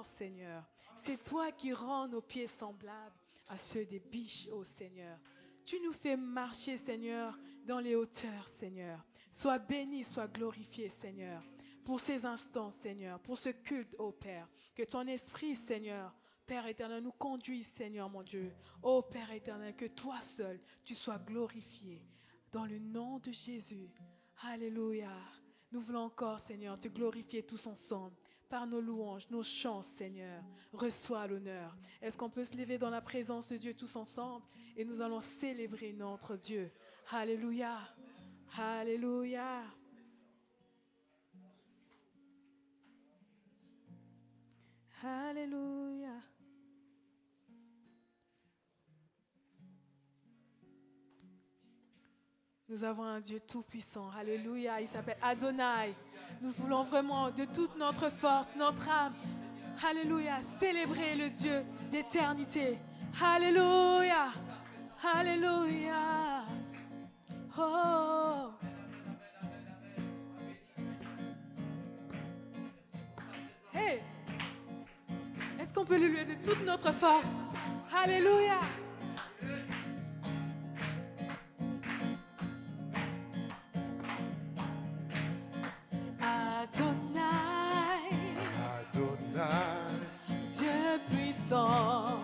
corps, Seigneur. C'est toi qui rends nos pieds semblables à ceux des biches, ô Seigneur. Tu nous fais marcher, Seigneur, dans les hauteurs, Seigneur. Sois béni, sois glorifié, Seigneur, pour ces instants, Seigneur, pour ce culte, ô Père. Que ton esprit, Seigneur, Père éternel, nous conduise, Seigneur, mon Dieu. Ô Père éternel, que toi seul, tu sois glorifié. Dans le nom de Jésus. Alléluia. Nous voulons encore, Seigneur, te glorifier tous ensemble par nos louanges, nos chants, Seigneur. Reçois l'honneur. Est-ce qu'on peut se lever dans la présence de Dieu tous ensemble et nous allons célébrer notre Dieu. Alléluia. Alléluia. Alléluia. Nous avons un Dieu tout-puissant. Alléluia. Il s'appelle Adonai. Nous voulons vraiment de toute notre force, notre âme, alléluia, célébrer le Dieu d'éternité. Alléluia. Alléluia. Oh. Hey. Est-ce qu'on peut le louer de toute notre force? Alléluia. Dieu puissant,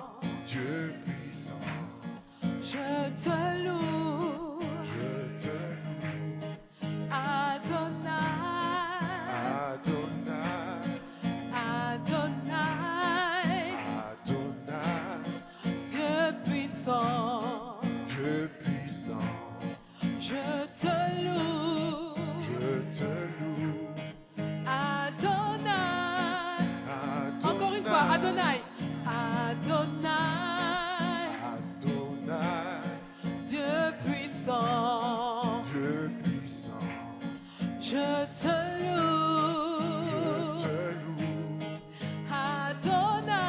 je te loue, Adonai, Adonai, Adonai, Adonai, Dieu puissant, Dieu puissant, je te loue, Adonai, Adonai, encore une fois, Adonai. Adonai, Adonai, Dieu puissant, je te loue, Adonai,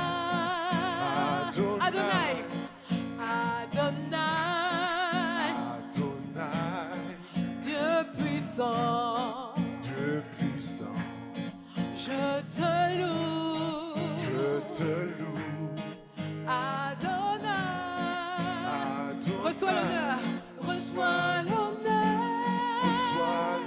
Adonai, Adonai, Dieu puissant, je te loue, Adonai, reçois l'honneur, reçois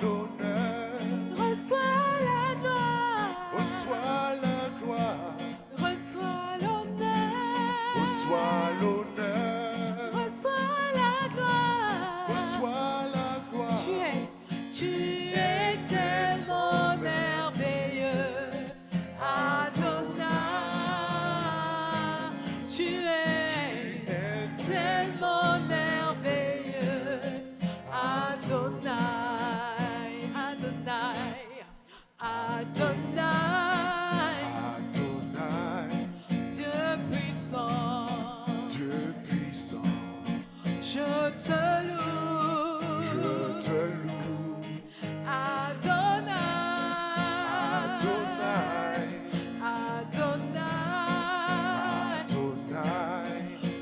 l'honneur, reçois la gloire, reçois la gloire, reçois l'honneur, reçois l'honneur, reçois la gloire, reçois la gloire. Tu es tellement merveilleux, Adonai, tu es tellement merveilleux, Adonai, Adonai, Adonai, Adonai, Dieu puissant, je te loue, Adonai, Adonai,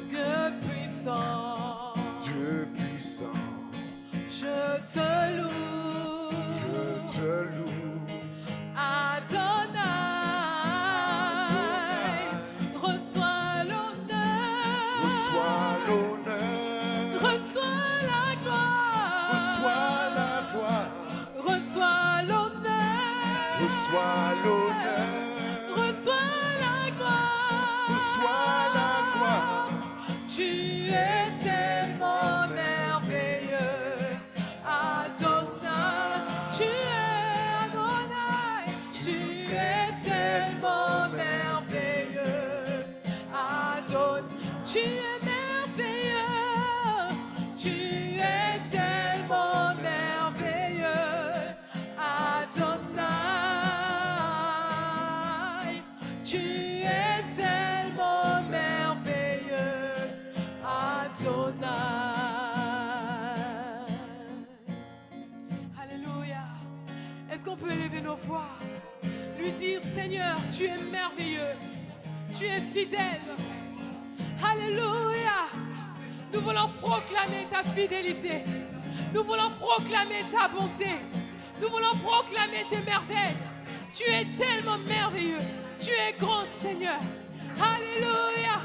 Dieu puissant, je te loue, Adonai, reçois l'honneur, reçois la gloire, reçois l'honneur, reçois la gloire, tu es tellement merveilleux, Adonai, tu es tellement merveilleux, Adonai, tu es merveilleux, tu es tellement merveilleux, Adonai, tu es tellement merveilleux, Adonai. Alléluia. Est-ce qu'on peut élever nos voix, lui dire, Seigneur, tu es merveilleux, tu es fidèle. Alléluia. Nous voulons proclamer ta fidélité. Nous voulons proclamer ta bonté. Nous voulons proclamer tes merveilles. Tu es tellement merveilleux. Tu Tu es grand, Seigneur. Alléluia.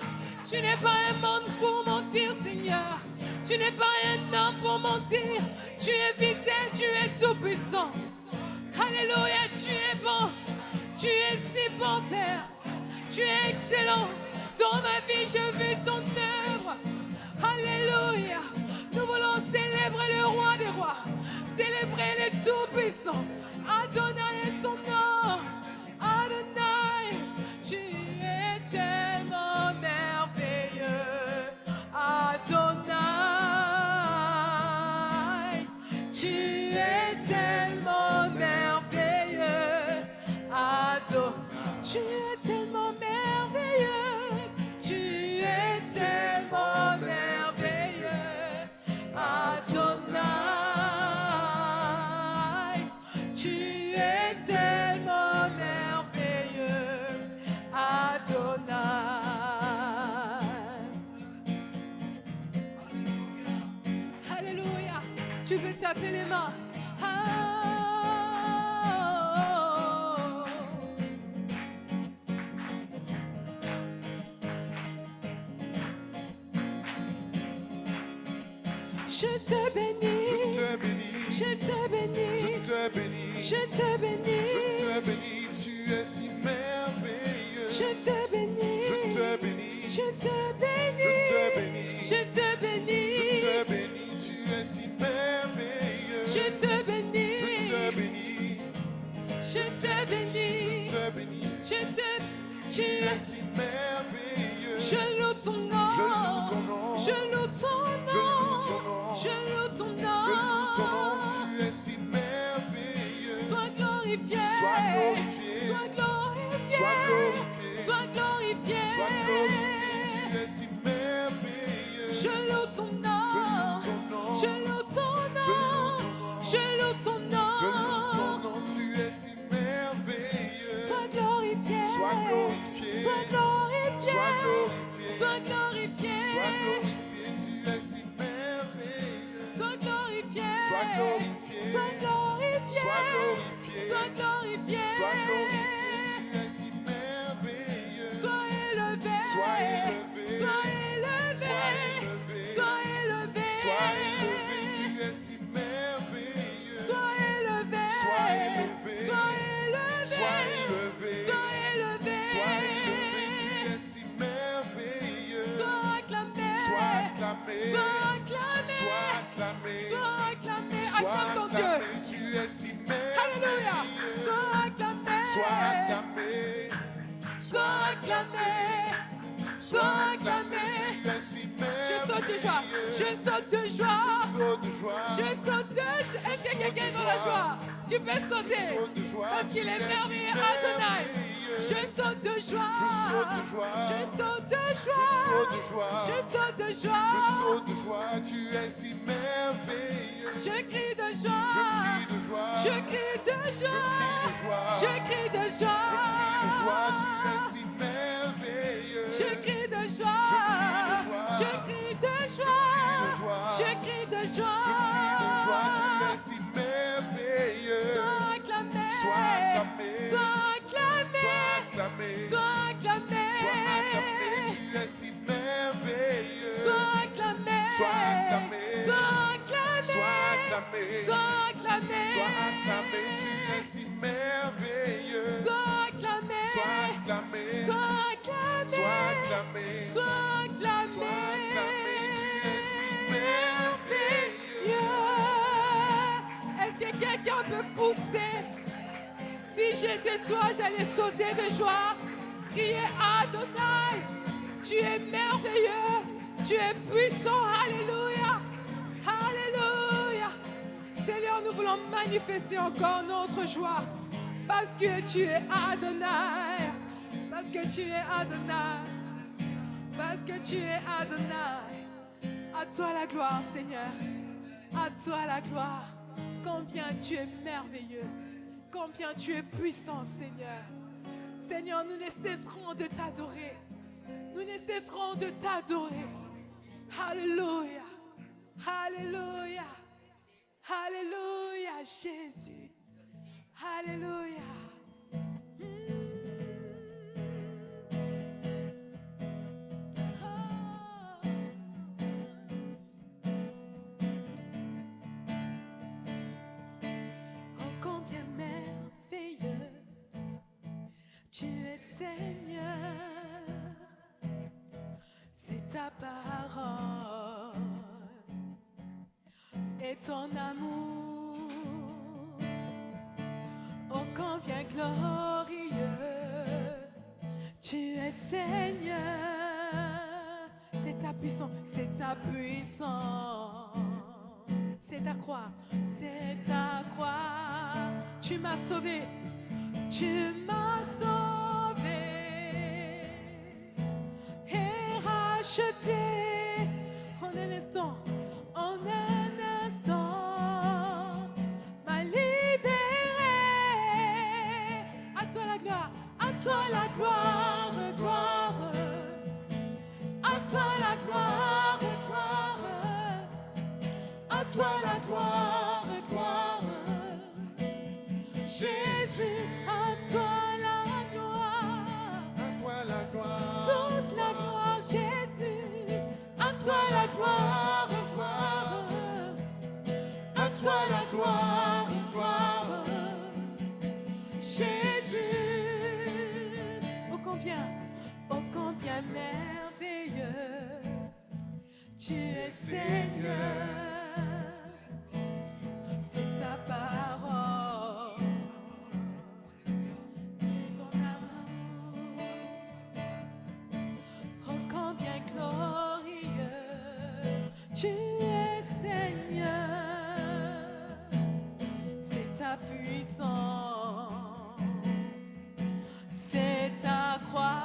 Tu n'es pas un monde pour mentir, Seigneur. Tu n'es pas un homme pour mentir. Tu es fidèle, tu es tout-puissant. Alléluia, tu es bon. Tu es si bon, Père. Tu es excellent. Dans ma vie, je vis ton œuvre. Alléluia. Nous voulons célébrer le roi des rois. Célébrer le tout-puissant. Adonai est son nom. Adonai, tu es tellement merveilleux. Adonai, tu es tellement merveilleux. Adonai, tu es tellement merveilleux. Tu es tellement merveilleux. Adonai, tu es tellement merveilleux. Adonai. Alléluia. Tu peux taper les mains. Ah. Je te bénis. Je te bénis. Je te bénis. Je te bénis. Je te bénis. Je te bénis. Tu es si merveilleux. Je te bénis. Je te bénis. Je te bénis. Je te bénis. Je te bénis. Je te bénis. Tu es si merveilleux. Je te bénis. Je te bénis. Je te bénis. Je te bénis. Tu Tu es es. si merveilleux. Je loue ton nom. Je loue ton nom. Je loue ton Je nom. loue ton nom. Je loue ton nom. Je loue ton nom. Tu es si merveilleux. Sois glorifié. Sois glorifié. Sois glorifié. Sois glorifié. Sois glorifié. Sois glorifié. Tu es si merveilleux. Je loue ton nom. Je loue ton nom. Je loue ton nom. Je loue ton nom. Je loue ton nom. Je loue ton nom. Tu es si merveilleux. Sois glorifié. Sois glorifié. Sois glorifié. Sois glorifié. Sois glorifié. Sois glorifié. Tu es si merveilleux. Sois glorifié. Sois glorifié. Sois glorifié. Sois glorifié. Sois glorifié. Sois glorifié. Tu es si merveilleux. Sois élevé. Sois élevé. Sois élevé. Sois élevé. Sois élevé. Tu es si merveilleux. Sois élevé. Sois élevé. Sois élevé. Sois élevé. Sois élevé. Sois élevé. Tu es si merveilleux. Sois acclamé. Sois acclamé. Sois acclamé. Sois acclamé. Sois acclamé. Sois Acclame ton Dieu. acclamé. Tu es si Alléluia. merveilleux. Sois acclamé. Sois acclamé. Sois acclamé. Sois acclamé. Tu es si Je saute de joie. merveilleux. Je saute de joie. Je saute de joie. Je saute de joie. Est-ce qu'il y a quelqu'un dans la joie? Tu peux Je sauter. saute de joie. Parce qu'il Tu est es si merveilleux. Adonai. merveilleux. Je saute de joie. Je saute de joie. Je saute de Je joie. saute de joie. Je saute de joie. Je saute de joie. Tu es si merveilleux. Je crie de joie. Je crie de joie. Je crie de joie. Je crie de joie. Je crie de Je joie. crie de joie. Tu es si merveilleux. Je crie de joie. Je crie de joie. Je crie de joie. Je crie de joie. Tu es si merveilleux. Sois acclamé. Sois acclamé. Sois acclamé. Sois acclamé. Sois acclamé. Sois acclamé. Tu es si merveilleux. Sois acclamé. Sois acclamé. Sois acclamé. Sois acclamé. Sois acclamé. Sois acclamé. Tu es si merveilleux. Sois acclamé. Sois acclamé. Sois acclamé. Sois acclamé. Sois acclamé. Sois acclamé. Tu es si merveilleux. Est-ce que quelqu'un peut pousser? Si j'étais toi, j'allais sauter de joie, crier Adonai. Tu es merveilleux, tu es puissant. Alléluia, alléluia. Seigneur, nous voulons manifester encore notre joie parce que tu es Adonai, parce que tu es Adonai, parce que tu es Adonai. À toi la gloire, Seigneur. À toi la gloire. Combien tu es merveilleux. Combien tu es puissant, Seigneur. Seigneur, nous ne cesserons de t'adorer. Nous ne cesserons de t'adorer. Alléluia. Alléluia. Alléluia, Jésus. Alléluia. Tu es Seigneur, c'est ta parole et ton amour, ô combien glorieux. Tu es Seigneur, c'est ta puissance, c'est ta puissance, c'est ta croix, c'est ta croix. Tu m'as sauvé, tu m'as sauvé et racheté en un instant, en un instant, m'a libéré. À toi la gloire, à toi la gloire, gloire. À toi la gloire, gloire. À toi la gloire, gloire. Jésus, à toi la gloire. À toi la gloire. Toute la gloire, Jésus. À toi la gloire, gloire. À toi la gloire, gloire. Jésus, ô combien merveilleux, tu es Seigneur, c'est ta parole, c'est ton amour, ô combien glorieux, tu es Seigneur, c'est ta puissance, c'est ta croix.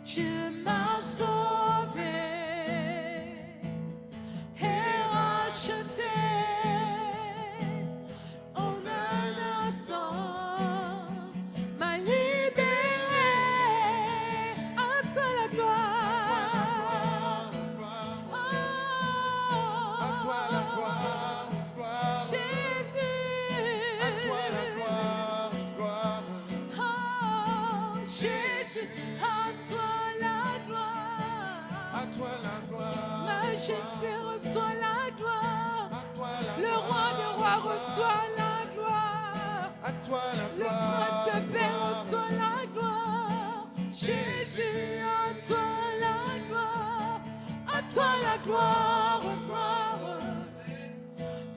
Tu m'as sauvé et racheté en un instant, m'a libéré. À toi la gloire, À toi la gloire, gloire. Jésus, À toi la gloire, gloire. oh, Jésus, à toi la gloire. À toi la gloire. Majesté reçoit la gloire. À toi la Le gloire. roi des rois reçoit la gloire. À toi la Le gloire. prince de paix reçoit la gloire. Jésus, à toi la gloire. À toi la gloire, gloire.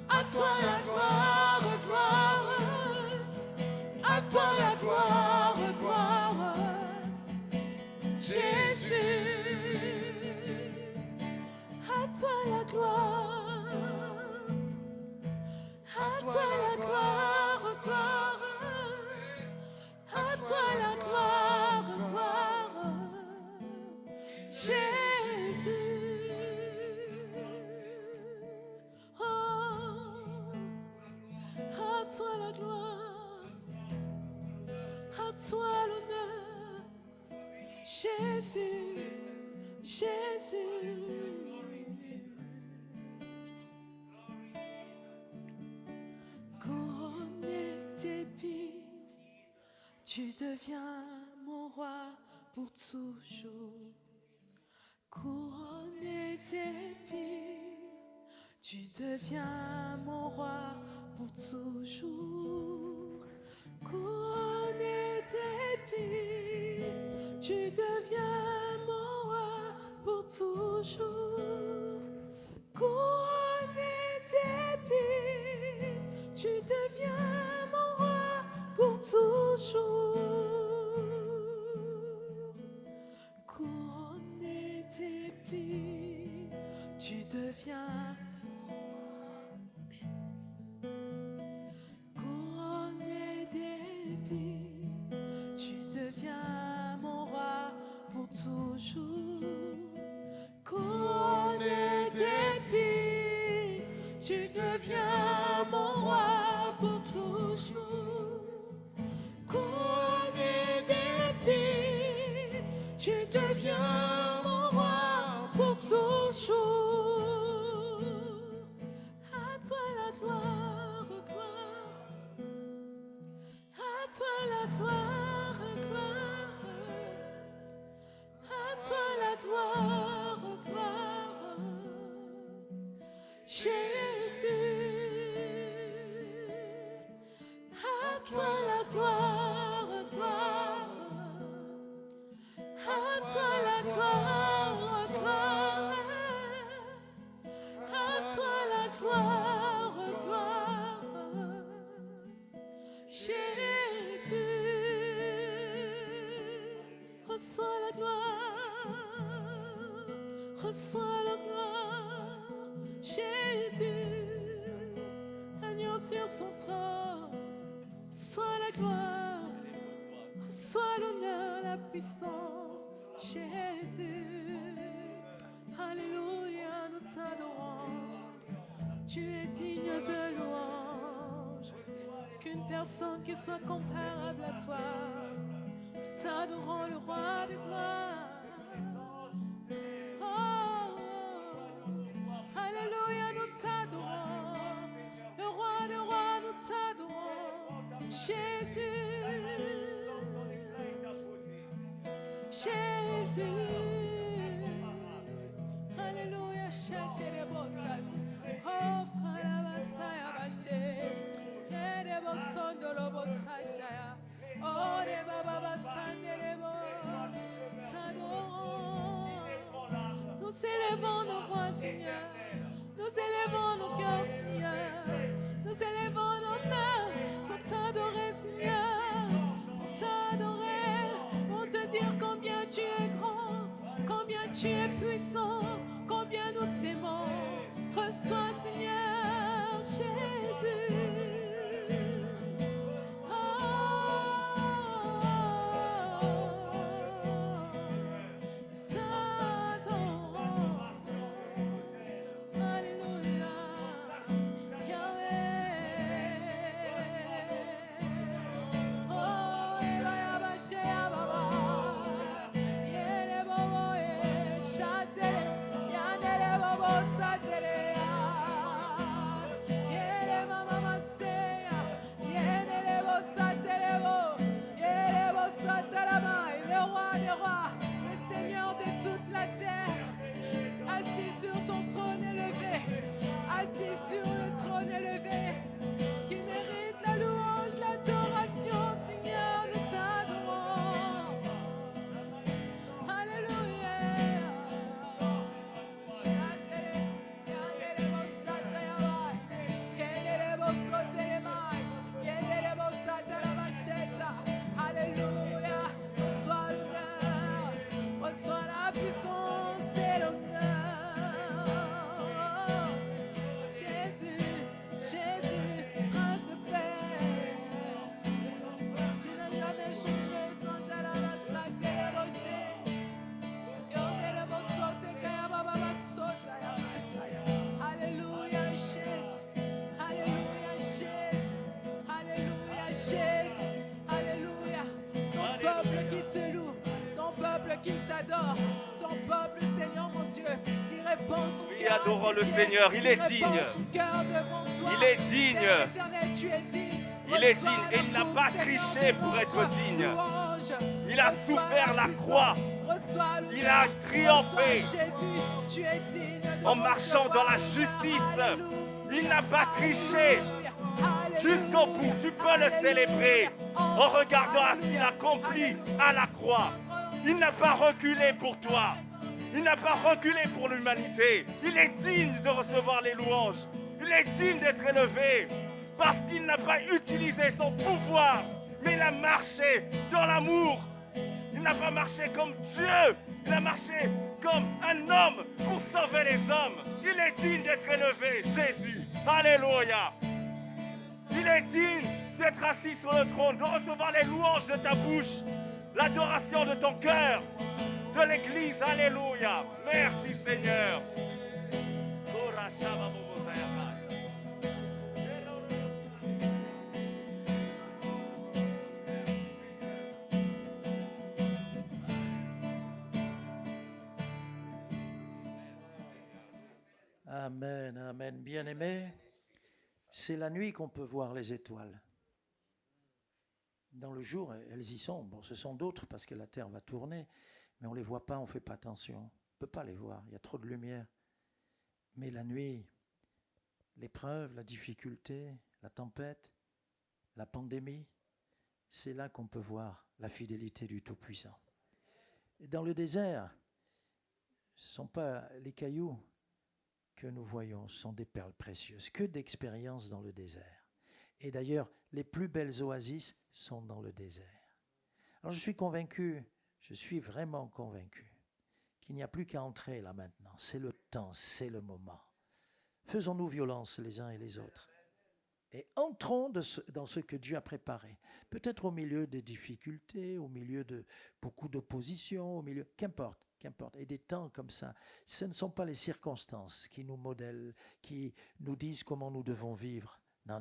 À toi la gloire, gloire. À toi la gloire, gloire. Jésus, à toi la gloire. À toi la gloire, gloire. À toi la gloire, gloire. Jésus. Oh, à toi la gloire. À toi l'honneur. Jésus, Jésus. Couronné d'épines, tu deviens mon roi pour toujours. Couronné d'épines, tu deviens mon roi pour toujours. Couronné d'épines, tu deviens mon roi pour toujours. Couronné d'épines, tu deviens mon roi pour toujours. Couronné d'épines, tu deviens couronné d'épines, tu deviens mon roi pour toujours. Couronné d'épines, tu deviens mon roi pour toujours. Couronné d'épines, tu deviens mon roi pour toujours. À toi la gloire, gloire. À toi la gloire, gloire. À toi la gloire, gloire. Jésus. À Reçois la gloire, Jésus, agneau sur son trône. Reçois la gloire, reçois l'honneur, la puissance, Jésus. Alléluia, nous t'adorons. Tu es digne de louange. Qu'une personne qui soit comparable à toi. Nous t'adorons, le roi de gloire. Oh, alléluia, nous t'adorons. Le roi de rois, nous t'adorons. Jésus. Jésus. Alléluia, châtez les beaux saluts. Oh, Farabasaya Baché. Et les beaux sons de l'Obosaya. Oh, les Bababasane, les beaux. T'adorons. Nous élevons nos voix, Seigneur. Nous élevons nos cœurs, Seigneur. Nous élevons nos mains pour t'adorer, Seigneur. Pour t'adorer, pour te dire combien tu es grand, combien tu es puissant, combien nous t'aimons. Reçois, Seigneur, Jésus. Adorons le Seigneur, il est digne. Il est digne. Il est digne et il n'a pas triché pour être digne. Il a souffert la croix. Il a triomphé en marchant dans la justice. Il n'a pas triché jusqu'au bout. Tu peux le célébrer en regardant à ce qu'il a accompli à la croix. Il n'a pas reculé pour toi. Il n'a pas reculé pour l'humanité. Il est digne de recevoir les louanges. Il est digne d'être élevé parce qu'il n'a pas utilisé son pouvoir, mais il a marché dans l'amour. Il n'a pas marché comme Dieu. Il a marché comme un homme pour sauver les hommes. Il est digne d'être élevé, Jésus. Alléluia. Il est digne d'être assis sur le trône, de recevoir les louanges de ta bouche, l'adoration de ton cœur, de l'Église. Alléluia. Merci Seigneur. Amen, amen. Bien-aimés, c'est la nuit qu'on peut voir les étoiles. Dans le jour, elles y sont. Bon, ce sont d'autres parce que la terre va tourner, mais on ne les voit pas, on ne fait pas attention. On ne peut pas les voir, il y a trop de lumière. Mais la nuit, l'épreuve, la difficulté, la tempête, la pandémie, c'est là qu'on peut voir la fidélité du Tout-Puissant. Et dans le désert, ce ne sont pas les cailloux que nous voyons, ce sont des perles précieuses. Que d'expériences dans le désert. Et d'ailleurs, les plus belles oasis sont dans le désert. Alors je suis convaincu, je suis vraiment convaincu qu'il n'y a plus qu'à entrer là maintenant. c'est le temps, c'est le moment. Faisons-nous violence les uns et les autres. Et entrons dans ce que Dieu a préparé. Peut-être au milieu des difficultés, au milieu de beaucoup d'opposition, qu'importe. Et des temps comme ça, ce ne sont pas les circonstances qui nous modèlent, qui nous disent comment nous devons vivre. Non.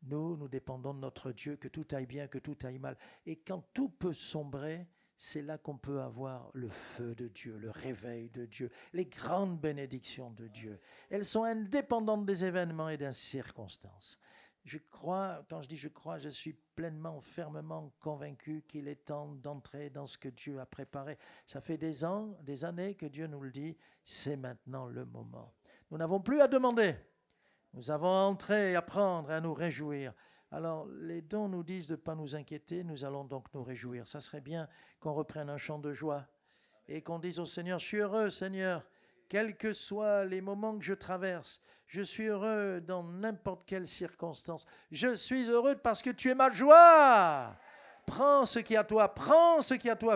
Nous dépendons de notre Dieu, que tout aille bien, que tout aille mal. Et quand tout peut sombrer, c'est là qu'on peut avoir le feu de Dieu, le réveil de Dieu, les grandes bénédictions de Dieu. Elles sont indépendantes des événements et des circonstances. Je crois, quand je dis je crois, je suis pleinement, fermement convaincu qu'il est temps d'entrer dans ce que Dieu a préparé. Ça fait des années que Dieu nous le dit, c'est maintenant le moment. Nous n'avons plus à demander. Nous avons à entrer, à prendre, à nous réjouir. Alors, les dons nous disent de ne pas nous inquiéter, nous allons donc nous réjouir. Ça serait bien qu'on reprenne un chant de joie et qu'on dise au Seigneur, je suis heureux, Seigneur, quels que soient les moments que je traverse, je suis heureux dans n'importe quelle circonstance. Je suis heureux parce que tu es ma joie. Prends ce qui est à toi,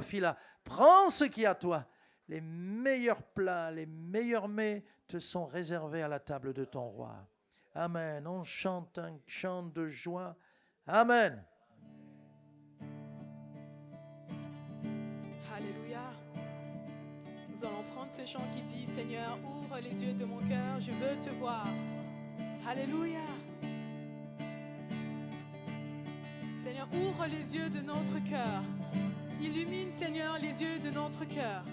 Phila, prends ce qui est à toi. Les meilleurs plats, les meilleurs mets te sont réservés à la table de ton roi. Amen. On chante un chant de joie. Amen. Alléluia. Nous allons prendre ce chant qui dit, Seigneur, ouvre les yeux de mon cœur, je veux te voir. Alléluia. Seigneur, ouvre les yeux de notre cœur. Illumine, Seigneur, les yeux de notre cœur.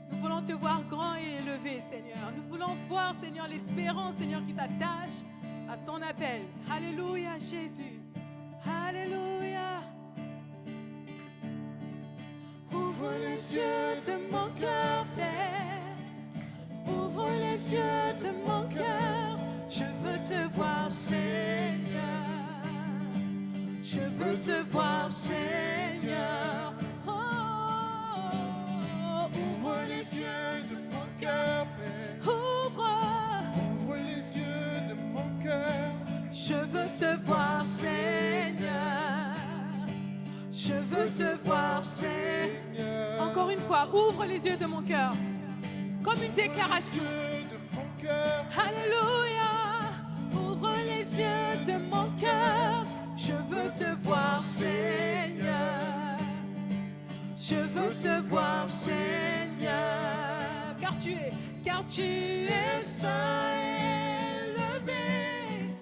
Nous voulons te voir grand et élevé, Seigneur. Nous voulons voir, Seigneur, l'espérance, Seigneur, qui s'attache à ton appel. Alléluia, Jésus. Alléluia. Ouvre les yeux de mon cœur, Père. Ouvre les yeux de mon cœur. Je veux te voir, Seigneur. Je veux te voir, Seigneur. Ouvre les yeux de mon cœur, Père. Ouvre les yeux de mon cœur. Je veux te voir, Seigneur. Je veux te voir, Seigneur. Encore une fois, ouvre les yeux de mon cœur. Comme une déclaration. Alléluia. Ouvre les yeux de mon cœur. Je veux te voir, Seigneur. Je veux te voir, Seigneur. Car tu es saint et élevé,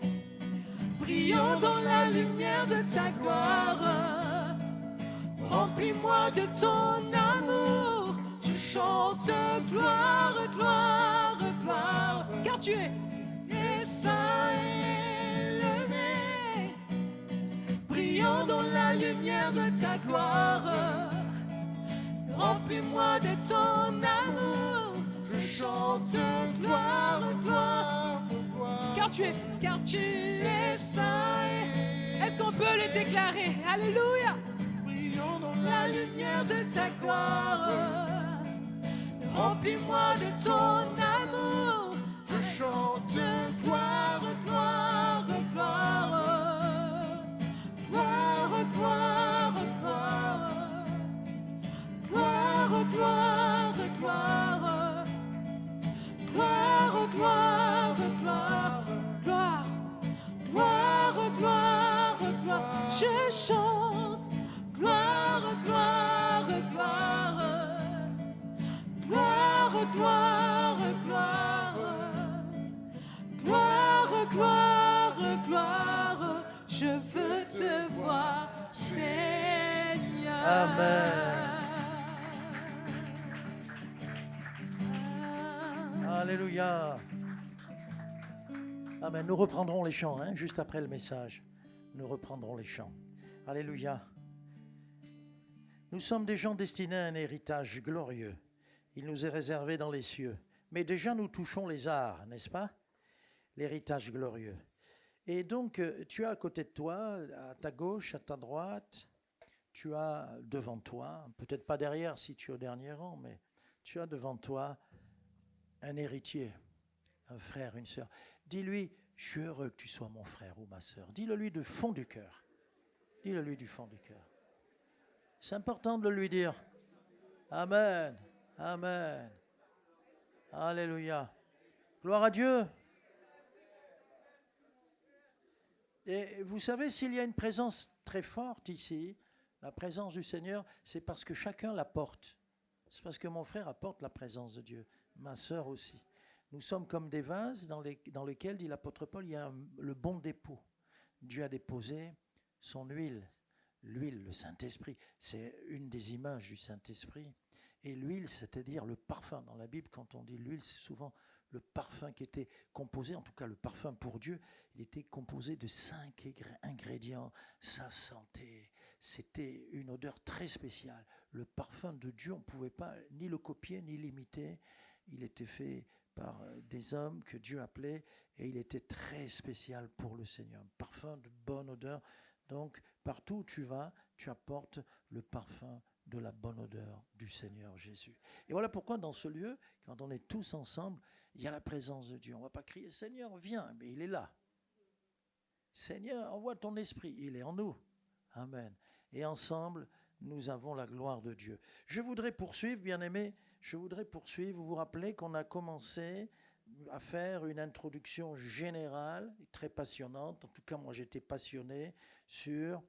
brillant dans la lumière de ta gloire. Remplis-moi de ton amour, je chante gloire, gloire, gloire. Car tu es saint et élevé, brillant dans la lumière de ta gloire. Remplis-moi de ton amour, je chante gloire, gloire, gloire. Car tu es saint. Est-ce qu'on peut le déclarer? Alléluia. Brillant dans La lumière de ta gloire. Remplis-moi de ton amour, je chante gloire, gloire, gloire. Gloire, gloire, gloire. Gloire, gloire, gloire. Gloire, gloire, gloire. Gloire, gloire, gloire, gloire. Je chante. Gloire, gloire, gloire. Gloire, gloire, gloire. Gloire, gloire, gloire. Je veux te voir, Seigneur. Amen. Alléluia. Amen. Nous reprendrons les chants, juste après le message. Nous reprendrons les chants. Alléluia. Nous sommes des gens destinés à un héritage glorieux. Il nous est réservé dans les cieux. Mais déjà, nous touchons les arts, n'est-ce pas? L'héritage glorieux. Et donc, tu as à côté de toi, à ta gauche, à ta droite, tu as devant toi, peut-être pas derrière si tu es au dernier rang, mais tu as devant toi un héritier, un frère, une sœur. Dis-lui, je suis heureux que tu sois mon frère ou ma sœur. Dis-le-lui du fond du cœur. Dis-le-lui du fond du cœur. C'est important de lui dire. Amen. Amen. Alléluia. Gloire à Dieu. Et vous savez, s'il y a une présence très forte ici, la présence du Seigneur, c'est parce que chacun la porte. C'est parce que mon frère apporte la présence de Dieu, ma sœur aussi. Nous sommes comme des vases dans lesquels, dit l'apôtre Paul, il y a le bon dépôt. Dieu a déposé son huile. L'huile, le Saint-Esprit, c'est une des images du Saint-Esprit. Et l'huile, c'est-à-dire le parfum. Dans la Bible, quand on dit l'huile, c'est souvent le parfum qui était composé, en tout cas le parfum pour Dieu, il était composé de 5 ingrédients. Ça sentait, c'était une odeur très spéciale. Le parfum de Dieu, on ne pouvait pas ni le copier, ni l'imiter. Il était fait par des hommes que Dieu appelait, et il était très spécial pour le Seigneur. Un parfum de bonne odeur. Donc, partout où tu vas, tu apportes le parfum de la bonne odeur du Seigneur Jésus. Et voilà pourquoi dans ce lieu, quand on est tous ensemble, il y a la présence de Dieu. On ne va pas crier « Seigneur, viens », mais il est là. « Seigneur, envoie ton esprit », il est en nous. Amen. Et ensemble, nous avons la gloire de Dieu. Je voudrais poursuivre, bien-aimés, vous vous rappelez qu'on a commencé à faire une introduction générale, très passionnante, en tout cas moi j'étais passionné, sur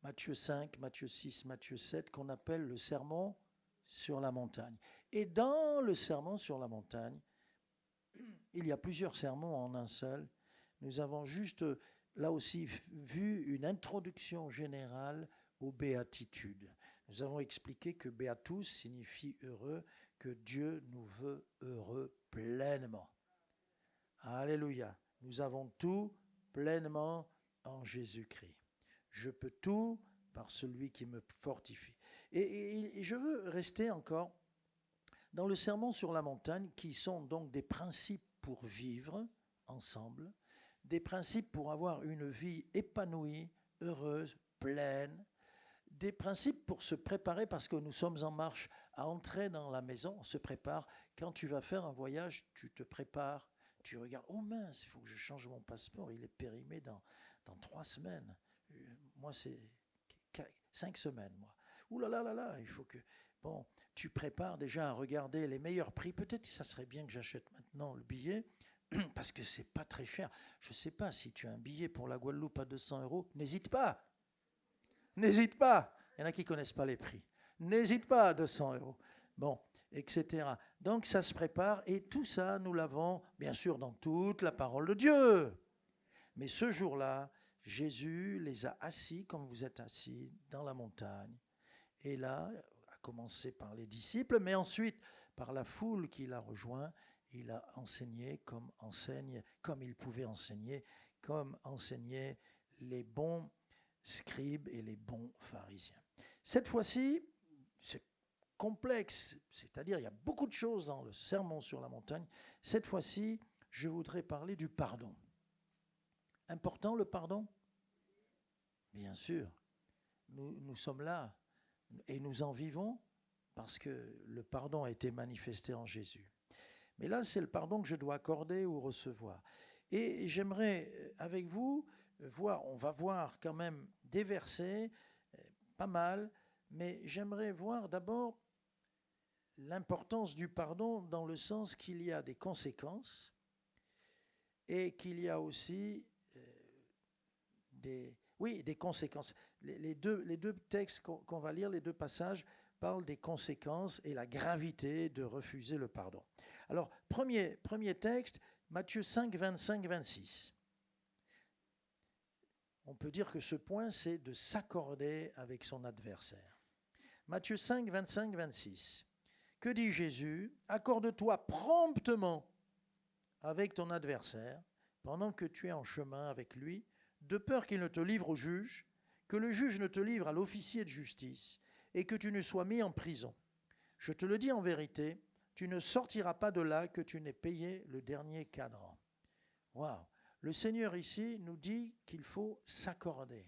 Matthieu 5, Matthieu 6, Matthieu 7, qu'on appelle le sermon sur la montagne. Et dans le sermon sur la montagne, il y a plusieurs sermons en un seul. Nous avons juste, là aussi, vu une introduction générale aux béatitudes. Nous avons expliqué que béatus signifie heureux, que Dieu nous veut heureux pleinement. Alléluia. Nous avons tout pleinement en Jésus-Christ. Je peux tout par celui qui me fortifie. Et je veux rester encore dans le sermon sur la montagne, qui sont donc des principes pour vivre ensemble, des principes pour avoir une vie épanouie, heureuse, pleine, des principes pour se préparer, parce que nous sommes en marche à entrer dans la maison, on se prépare. Quand tu vas faire un voyage, tu te prépares, tu regardes, oh mince, il faut que je change mon passeport, il est périmé dans 3 semaines. Moi, c'est 5 semaines, moi. Ouh là là là là, il faut que... Bon, tu prépares déjà à regarder les meilleurs prix. Peut-être que ça serait bien que j'achète maintenant le billet, parce que c'est pas très cher. Je ne sais pas, si tu as un billet pour la Guadeloupe à 200 €, n'hésite pas. N'hésite pas. Il y en a qui ne connaissent pas les prix. N'hésite pas à 200 €. Bon, etc. Donc ça se prépare, et tout ça, nous l'avons, bien sûr, dans toute la parole de Dieu. Mais ce jour-là, Jésus les a assis, comme vous êtes assis, dans la montagne. Et là, à commencer par les disciples, mais ensuite par la foule qui l'a rejoint, il a enseigné comme il pouvait enseigner, comme enseignaient les bons scribes et les bons pharisiens. Cette fois-ci, c'est complexe, c'est-à-dire il y a beaucoup de choses dans le sermon sur la montagne. Cette fois-ci, je voudrais parler du pardon. Important le pardon ? Bien sûr, nous sommes là et nous en vivons parce que le pardon a été manifesté en Jésus. Mais là, c'est le pardon que je dois accorder ou recevoir. Et j'aimerais avec vous voir, on va voir quand même des versets, pas mal, mais j'aimerais voir d'abord l'importance du pardon dans le sens qu'il y a des conséquences et qu'il y a aussi des conséquences. Les deux textes qu'on va lire, les deux passages, parlent des conséquences et la gravité de refuser le pardon. Alors, premier texte, Matthieu 5, 25, 26. On peut dire que ce point, c'est de s'accorder avec son adversaire. Matthieu 5, 25, 26. Que dit Jésus ? Accorde-toi promptement avec ton adversaire pendant que tu es en chemin avec lui, de peur qu'il ne te livre au juge, que le juge ne te livre à l'officier de justice et que tu ne sois mis en prison. Je te le dis en vérité, tu ne sortiras pas de là que tu n'aies payé le dernier cadran. Waouh ! Le Seigneur ici nous dit qu'il faut s'accorder,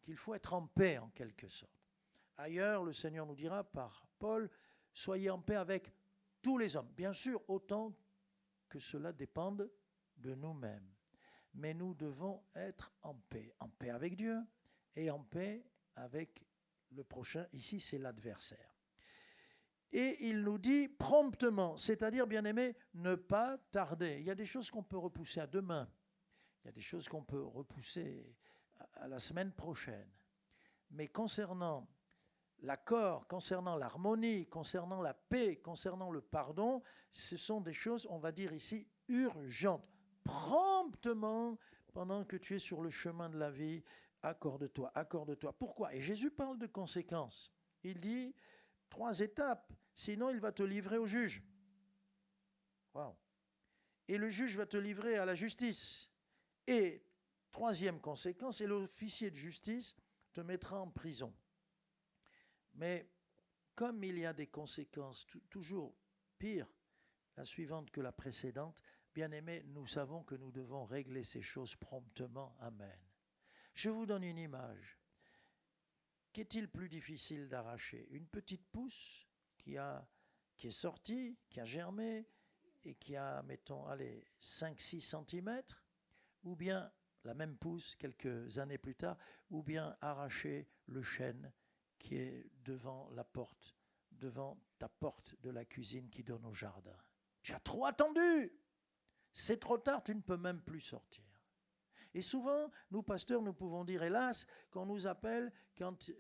qu'il faut être en paix en quelque sorte. Ailleurs, le Seigneur nous dira par Paul, soyez en paix avec tous les hommes. Bien sûr, autant que cela dépende de nous-mêmes. Mais nous devons être en paix avec Dieu et en paix avec le prochain. Ici, c'est l'adversaire. Et il nous dit promptement, c'est-à-dire, bien-aimé, ne pas tarder. Il y a des choses qu'on peut repousser à demain. Il y a des choses qu'on peut repousser à la semaine prochaine. Mais concernant l'accord, concernant l'harmonie, concernant la paix, concernant le pardon, ce sont des choses, on va dire ici, urgentes. Promptement, pendant que tu es sur le chemin de la vie, accorde-toi, accorde-toi. Pourquoi? Et Jésus parle de conséquences. Il dit 3 étapes, sinon il va te livrer au juge. Wow. Et le juge va te livrer à la justice. Et 3e conséquence, et l'officier de justice te mettra en prison. Mais comme il y a des conséquences toujours pires, la suivante que la précédente, bien-aimés, nous savons que nous devons régler ces choses promptement. Amen. Je vous donne une image. Qu'est-il plus difficile d'arracher? Une petite pousse qui est sortie, qui a germé et qui a, mettons, 5-6 cm, ou bien la même pousse quelques années plus tard, ou bien arracher le chêne qui est devant la porte, devant ta porte de la cuisine qui donne au jardin. Tu as trop attendu. C'est trop tard, tu ne peux même plus sortir. Et souvent, nous pasteurs, nous pouvons dire, hélas, qu'on nous appelle quand,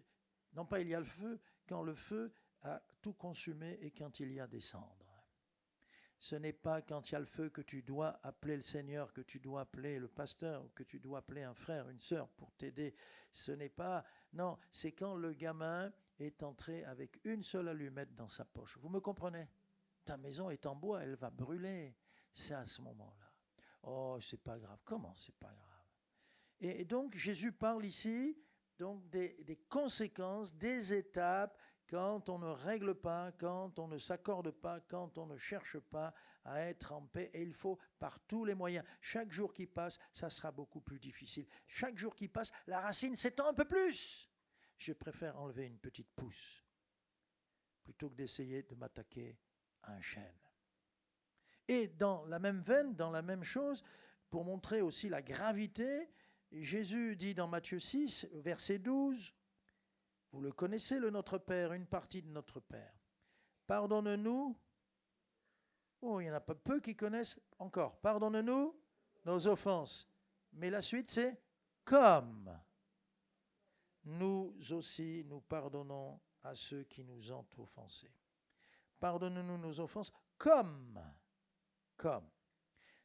non pas il y a le feu, quand le feu a tout consumé et quand il y a des cendres. Ce n'est pas quand il y a le feu que tu dois appeler le Seigneur, que tu dois appeler le pasteur, que tu dois appeler un frère, une sœur pour t'aider. Ce n'est pas... Non, c'est quand le gamin est entré avec une seule allumette dans sa poche. Vous me comprenez? Ta maison est en bois, elle va brûler. C'est à ce moment-là. Oh, c'est pas grave. Comment c'est pas grave? Et donc, Jésus parle ici donc des conséquences, des étapes, quand on ne règle pas, quand on ne s'accorde pas, quand on ne cherche pas à être en paix. Et il faut par tous les moyens. Chaque jour qui passe, ça sera beaucoup plus difficile. Chaque jour qui passe, la racine s'étend un peu plus. Je préfère enlever une petite pousse plutôt que d'essayer de m'attaquer à un chêne. Et dans la même veine, dans la même chose, pour montrer aussi la gravité, Jésus dit dans Matthieu 6, verset 12, vous le connaissez, le Notre Père, une partie de Notre Père. Pardonne-nous. Oh, il y en a pas peu qui connaissent encore. Pardonne-nous nos offenses. Mais la suite, c'est comme nous aussi nous pardonnons à ceux qui nous ont offensés. Pardonne-nous nos offenses comme.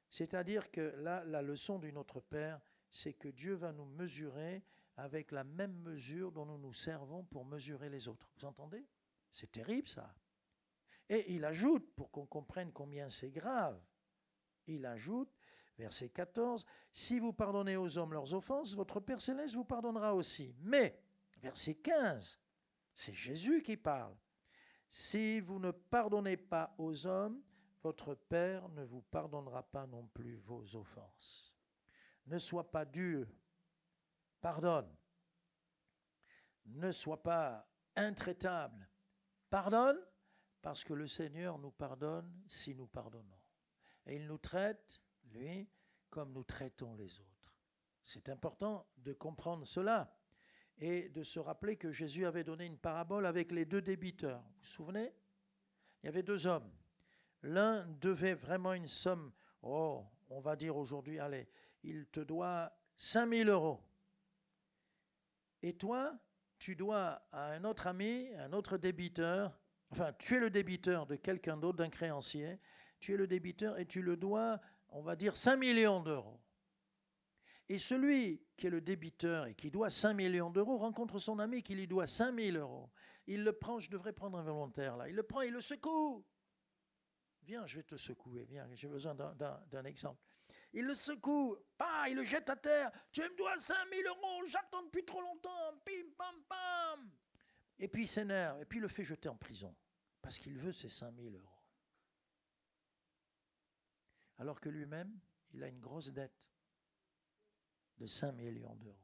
C'est-à-dire que là, la leçon du Notre Père, c'est que Dieu va nous mesurer avec la même mesure dont nous nous servons pour mesurer les autres. Vous entendez? C'est terrible ça. Et il ajoute, pour qu'on comprenne combien c'est grave, il ajoute, verset 14, « Si vous pardonnez aux hommes leurs offenses, votre Père Céleste vous pardonnera aussi. » Mais, verset 15, c'est Jésus qui parle. « Si vous ne pardonnez pas aux hommes, votre Père ne vous pardonnera pas non plus vos offenses. » Ne sois pas dur. Pardonne. Ne sois pas intraitable. Pardonne parce que le Seigneur nous pardonne si nous pardonnons. Et il nous traite, lui, comme nous traitons les autres. C'est important de comprendre cela et de se rappeler que Jésus avait donné une parabole avec les 2 débiteurs. Vous vous souvenez? Il y avait 2 hommes. L'un devait vraiment une somme, on va dire aujourd'hui, allez, il te doit 5 000 €. Et toi, tu dois à un autre ami, un autre débiteur, enfin, tu es le débiteur de quelqu'un d'autre, d'un créancier, tu es le débiteur et tu le dois, on va dire, 5 millions d'euros. Et celui qui est le débiteur et qui doit 5 millions d'euros rencontre son ami qui lui doit 5 000 €. Il le prend, je devrais prendre un volontaire là, il le prend, il le secoue. Viens, je vais te secouer, viens, j'ai besoin d'un exemple. Il le secoue, il le jette à terre. Tu me dois 5 000 €, j'attends depuis trop longtemps. Pim, pam, pam. Et puis il s'énerve, et puis il le fait jeter en prison. Parce qu'il veut ses 5 000 €. Alors que lui-même, il a une grosse dette de 5 millions d'euros.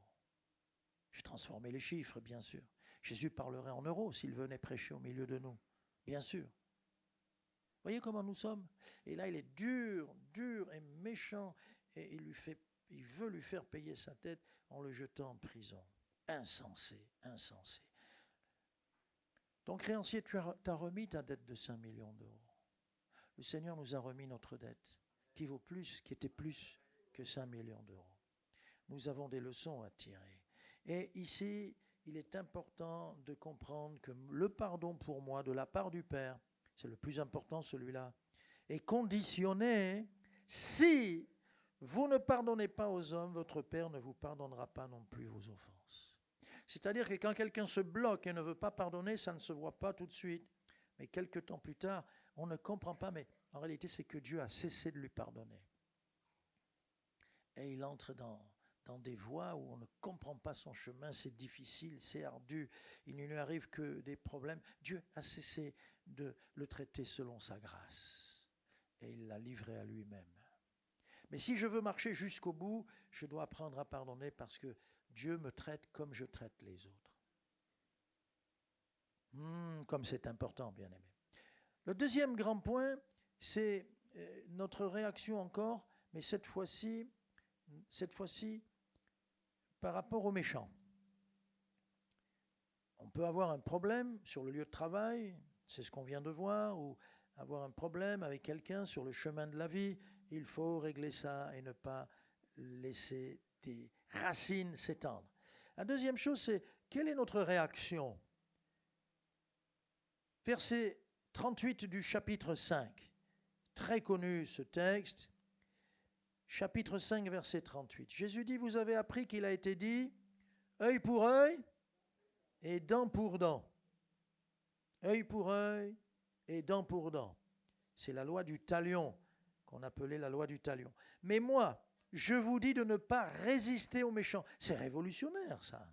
J'ai transformé les chiffres, bien sûr. Jésus parlerait en euros s'il venait prêcher au milieu de nous, bien sûr. Vous voyez comment nous sommes? Et là, il est dur et méchant. Et il veut lui faire payer sa dette en le jetant en prison. Insensé. Ton créancier t'a remis ta dette de 5 millions d'euros. Le Seigneur nous a remis notre dette, qui vaut plus, qui était plus que 5 millions d'euros. Nous avons des leçons à tirer. Et ici, il est important de comprendre que le pardon pour moi, de la part du Père, c'est le plus important celui-là, est conditionné si vous ne pardonnez pas aux hommes, votre Père ne vous pardonnera pas non plus vos offenses. C'est-à-dire que quand quelqu'un se bloque et ne veut pas pardonner, ça ne se voit pas tout de suite. Mais quelque temps plus tard, on ne comprend pas, mais en réalité, c'est que Dieu a cessé de lui pardonner. Et il entre dans des voies où on ne comprend pas son chemin, c'est difficile, c'est ardu, il ne lui arrive que des problèmes. Dieu a cessé de le traiter selon sa grâce et il l'a livré à lui-même. Mais si je veux marcher jusqu'au bout, je dois apprendre à pardonner parce que Dieu me traite comme je traite les autres. Comme c'est important, bien-aimé. Le deuxième grand point, c'est notre réaction encore, mais cette fois-ci, par rapport aux méchants. On peut avoir un problème sur le lieu de travail, c'est ce qu'on vient de voir, ou avoir un problème avec quelqu'un sur le chemin de la vie. Il faut régler ça et ne pas laisser des racines s'étendre. La deuxième chose, c'est quelle est notre réaction? Verset 38 du chapitre 5. Très connu ce texte. Chapitre 5, verset 38. Jésus dit, vous avez appris qu'il a été dit, œil pour œil et dent pour dent. Œil pour œil et dent pour dent. C'est la loi du talion, qu'on appelait la loi du talion. Mais moi, je vous dis de ne pas résister aux méchants. C'est révolutionnaire, ça.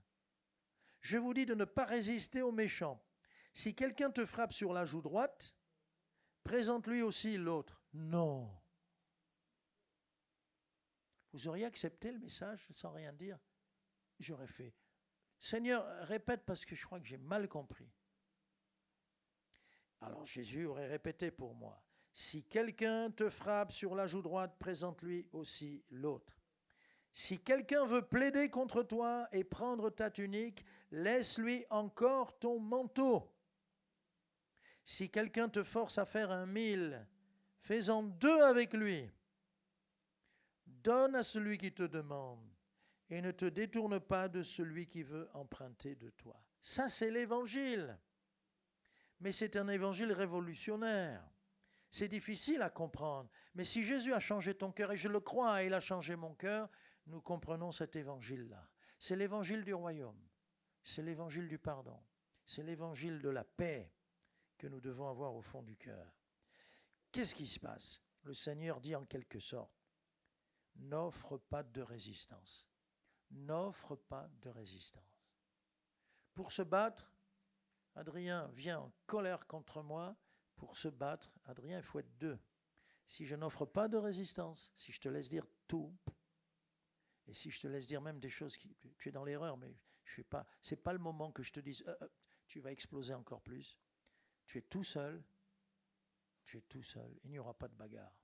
Je vous dis de ne pas résister aux méchants. Si quelqu'un te frappe sur la joue droite, présente-lui aussi l'autre. Non. Vous auriez accepté le message sans rien dire? J'aurais fait, Seigneur, répète parce que je crois que j'ai mal compris. Alors Jésus aurait répété pour moi. Si quelqu'un te frappe sur la joue droite, présente-lui aussi l'autre. Si quelqu'un veut plaider contre toi et prendre ta tunique, laisse-lui encore ton manteau. Si quelqu'un te force à faire 1 000, fais-en 2 avec lui. Donne à celui qui te demande et ne te détourne pas de celui qui veut emprunter de toi. Ça, c'est l'évangile. Mais c'est un évangile révolutionnaire. C'est difficile à comprendre. Mais si Jésus a changé ton cœur, et je le crois, il a changé mon cœur, nous comprenons cet évangile-là. C'est l'évangile du royaume. C'est l'évangile du pardon. C'est l'évangile de la paix que nous devons avoir au fond du cœur. Qu'est-ce qui se passe? Le Seigneur dit en quelque sorte, n'offre pas de résistance. N'offre pas de résistance. Pour se battre, Adrien vient en colère contre moi. Pour se battre, Adrien, il faut être 2. Si je n'offre pas de résistance, si je te laisse dire tout, et si je te laisse dire même des choses qui, tu es dans l'erreur, mais je suis pas, c'est pas le moment que je te dise, tu vas exploser encore plus. Tu es tout seul. Tu es tout seul. Il n'y aura pas de bagarre,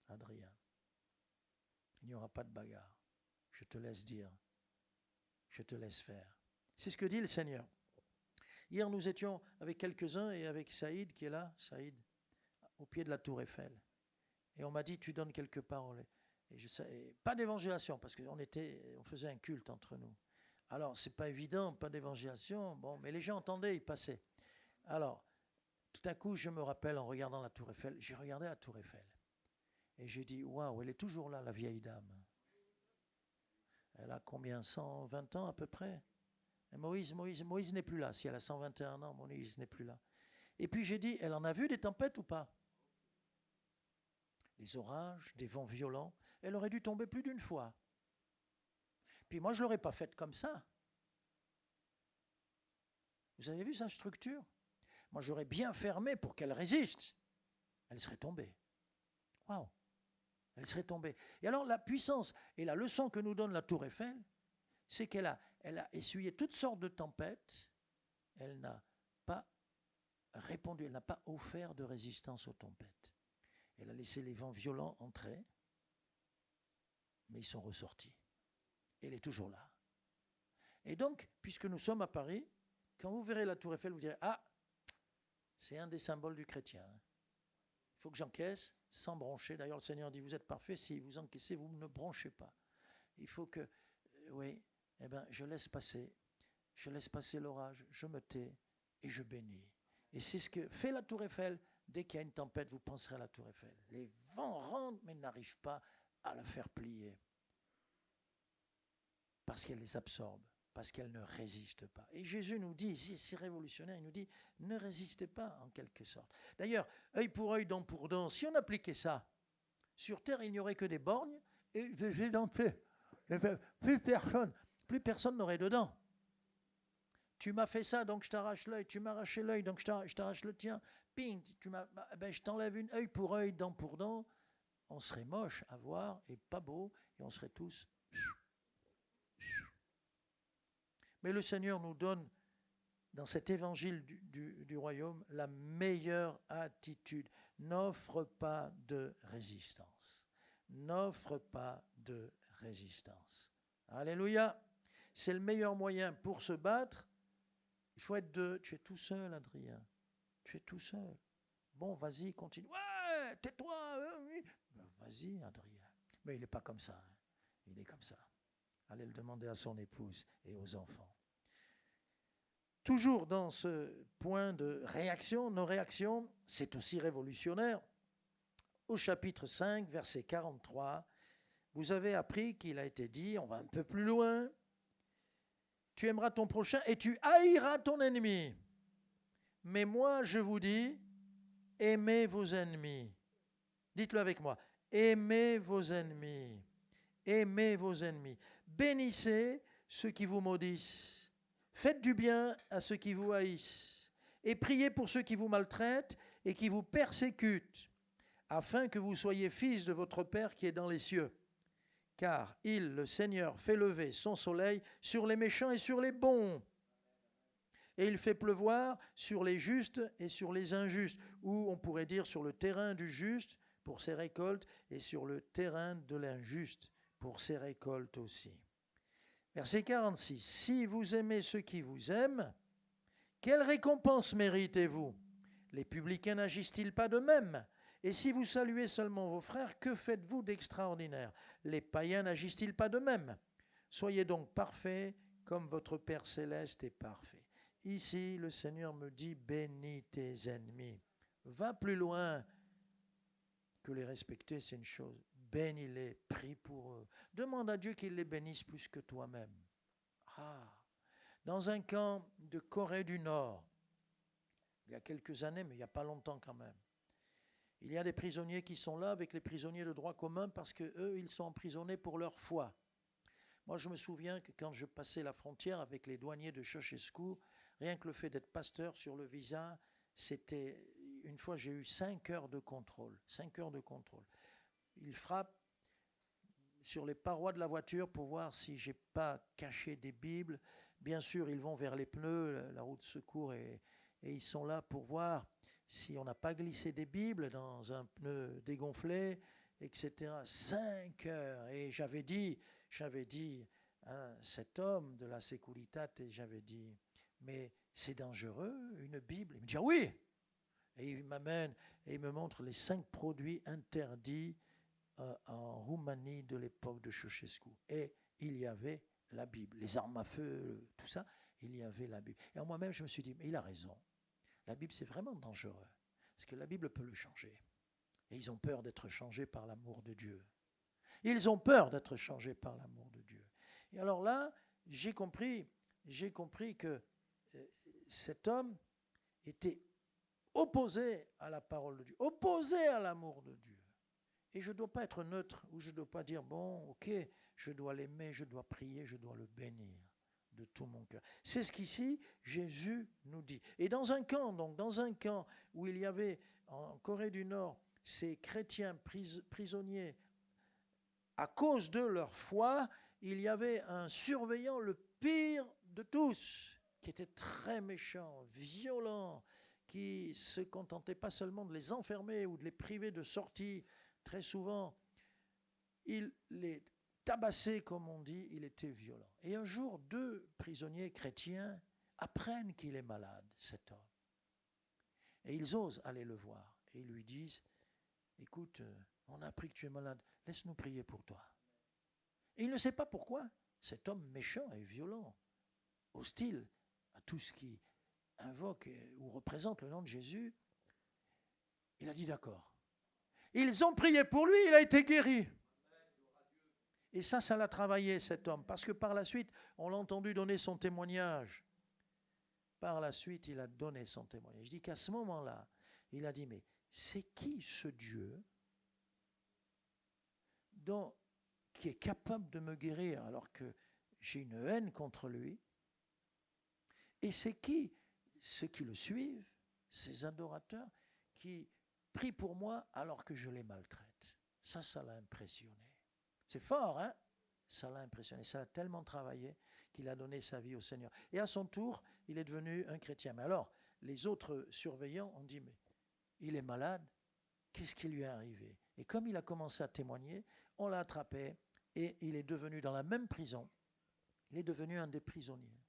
Adrien. Il n'y aura pas de bagarre. Je te laisse dire. Je te laisse faire. C'est ce que dit le Seigneur. Hier, nous étions avec quelques-uns et avec Saïd qui est là, Saïd, au pied de la tour Eiffel. Et on m'a dit, tu donnes quelques paroles. Et pas d'évangélisation, parce qu'on faisait un culte entre nous. Alors, c'est pas évident, pas d'évangélisation. Bon, mais les gens entendaient, ils passaient. Alors, tout à coup, je me rappelle en regardant la tour Eiffel, j'ai regardé la tour Eiffel. Et j'ai dit, waouh, elle est toujours là, la vieille dame. Elle a combien, 120 ans à peu près? Et Moïse n'est plus là. Si elle a 121 ans, Moïse n'est plus là. Et puis j'ai dit, elle en a vu des tempêtes ou pas? Des orages, des vents violents. Elle aurait dû tomber plus d'une fois. Puis moi, je ne l'aurais pas faite comme ça. Vous avez vu sa structure? Moi, j'aurais bien fermé pour qu'elle résiste. Elle serait tombée. Waouh! Elle serait tombée. Et alors, la puissance et la leçon que nous donne la tour Eiffel, c'est qu'elle a essuyé toutes sortes de tempêtes. Elle n'a pas répondu, elle n'a pas offert de résistance aux tempêtes. Elle a laissé les vents violents entrer, mais ils sont ressortis. Elle est toujours là. Et donc, puisque nous sommes à Paris, quand vous verrez la tour Eiffel, vous direz, ah, C'est un des symboles du chrétien. Il faut que j'encaisse sans broncher. D'ailleurs, le Seigneur dit, vous êtes parfait, si vous encaissez, vous ne bronchez pas. Il faut que, oui, eh bien, je laisse passer l'orage, je me tais et je bénis. Et c'est ce que fait la Tour Eiffel. Dès qu'il y a une tempête, vous penserez à la Tour Eiffel. Les vents rentrent, mais n'arrivent pas à la faire plier. Parce qu'elle les absorbe, parce qu'elle ne résiste pas. Et Jésus nous dit, ici, c'est révolutionnaire, il nous dit, ne résistez pas en quelque sorte. D'ailleurs, œil pour œil, dent pour dent, si on appliquait ça, sur terre, il n'y aurait que des borgnes et des dentés. Plus personne n'aurait de dents. Tu m'as fait ça, donc je t'arrache l'œil. Tu m'as arraché l'œil, donc je t'arrache le tien. Ping, je t'enlève une œil pour œil, dent pour dent. On serait moche à voir et pas beau, et on serait tous... Mais le Seigneur nous donne, dans cet évangile du royaume, la meilleure attitude. N'offre pas de résistance. N'offre pas de résistance. Alléluia. C'est le meilleur moyen pour se battre. Il faut être deux. Tu es tout seul, Adrien. Tu es tout seul. Bon, vas-y, continue. Ouais, tais-toi. Oui. Vas-y, Adrien. Mais il n'est pas comme ça. Hein. Il est comme ça. Allez le demander à son épouse et aux enfants. Toujours dans ce point de réaction, nos réactions, c'est aussi révolutionnaire. Au chapitre 5, verset 43, vous avez appris qu'il a été dit, on va un peu plus loin, tu aimeras ton prochain et tu haïras ton ennemi. Mais moi, je vous dis, aimez vos ennemis. Dites-le avec moi, aimez vos ennemis. Aimez vos ennemis. Bénissez ceux qui vous maudissent. Faites du bien à ceux qui vous haïssent. Et priez pour ceux qui vous maltraitent et qui vous persécutent, afin que vous soyez fils de votre Père qui est dans les cieux. Car il, le Seigneur, fait lever son soleil sur les méchants et sur les bons. Et il fait pleuvoir sur les justes et sur les injustes, ou on pourrait dire sur le terrain du juste pour ses récoltes et sur le terrain de l'injuste pour ses récoltes aussi. Verset 46. Si vous aimez ceux qui vous aiment, quelle récompense méritez-vous? Les publicains n'agissent-ils pas de même? Et si vous saluez seulement vos frères, que faites-vous d'extraordinaire? Les païens n'agissent-ils pas de même? Soyez donc parfaits comme votre Père céleste est parfait. Ici, le Seigneur me dit, bénis tes ennemis. Va plus loin que les respecter, c'est une chose. Bénis-les, prie pour eux. Demande à Dieu qu'il les bénisse plus que toi-même. Dans un camp de Corée du Nord, il y a quelques années, mais il n'y a pas longtemps quand même, il y a des prisonniers qui sont là avec les prisonniers de droit commun parce qu'eux, ils sont emprisonnés pour leur foi. Moi, je me souviens que quand je passais la frontière avec les douaniers de Ceausescu, rien que le fait d'être pasteur sur le visa, c'était... Une fois, j'ai eu 5 heures de contrôle. 5 heures de contrôle. Ils frappent sur les parois de la voiture pour voir si je n'ai pas caché des Bibles. Bien sûr, ils vont vers les pneus, la roue de secours, et ils sont là pour voir si on n'a pas glissé des Bibles dans un pneu dégonflé, etc. 5 heures. Et j'avais dit à cet homme de la Securitate, j'avais dit, mais c'est dangereux, une Bible? Il me dit, ah oui! Et il m'amène et il me montre les 5 produits interdits en Roumanie de l'époque de Ceausescu. Et il y avait la Bible, les armes à feu, tout ça, il y avait la Bible. Et en moi-même, je me suis dit, mais il a raison. La Bible, c'est vraiment dangereux. Parce que la Bible peut le changer. Et ils ont peur d'être changés par l'amour de Dieu. Ils ont peur d'être changés par l'amour de Dieu. Et alors là, j'ai compris que cet homme était opposé à la parole de Dieu, opposé à l'amour de Dieu. Et je ne dois pas être neutre, ou je ne dois pas dire, bon, ok, je dois l'aimer, je dois prier, je dois le bénir de tout mon cœur. C'est ce qu'ici, Jésus nous dit. Et dans un camp où il y avait, en Corée du Nord, ces chrétiens prisonniers, à cause de leur foi, il y avait un surveillant, le pire de tous, qui était très méchant, violent, qui se contentait pas seulement de les enfermer ou de les priver de sortie. Très souvent, il les tabassait, comme on dit, il était violent. Et un jour, 2 prisonniers chrétiens apprennent qu'il est malade, cet homme. Et ils osent aller le voir. Et ils lui disent, écoute, on a appris que tu es malade, laisse-nous prier pour toi. Et il ne sait pas pourquoi cet homme méchant et violent, hostile à tout ce qui invoque ou représente le nom de Jésus, il a dit d'accord. Ils ont prié pour lui, il a été guéri. Et ça l'a travaillé cet homme, parce que par la suite, on l'a entendu donner son témoignage. Par la suite, il a donné son témoignage. Je dis qu'à ce moment-là, il a dit, mais c'est qui ce Dieu qui est capable de me guérir alors que j'ai une haine contre lui? Et c'est qui ceux qui le suivent, ces adorateurs, qui prient pour moi alors que je les maltraite? Ça l'a impressionné. C'est fort, hein? Ça l'a impressionné. Ça l'a tellement travaillé qu'il a donné sa vie au Seigneur. Et à son tour, il est devenu un chrétien. Mais alors, les autres surveillants ont dit, mais il est malade, qu'est-ce qui lui est arrivé? Et comme il a commencé à témoigner, on l'a attrapé et il est devenu dans la même prison, il est devenu un des prisonniers.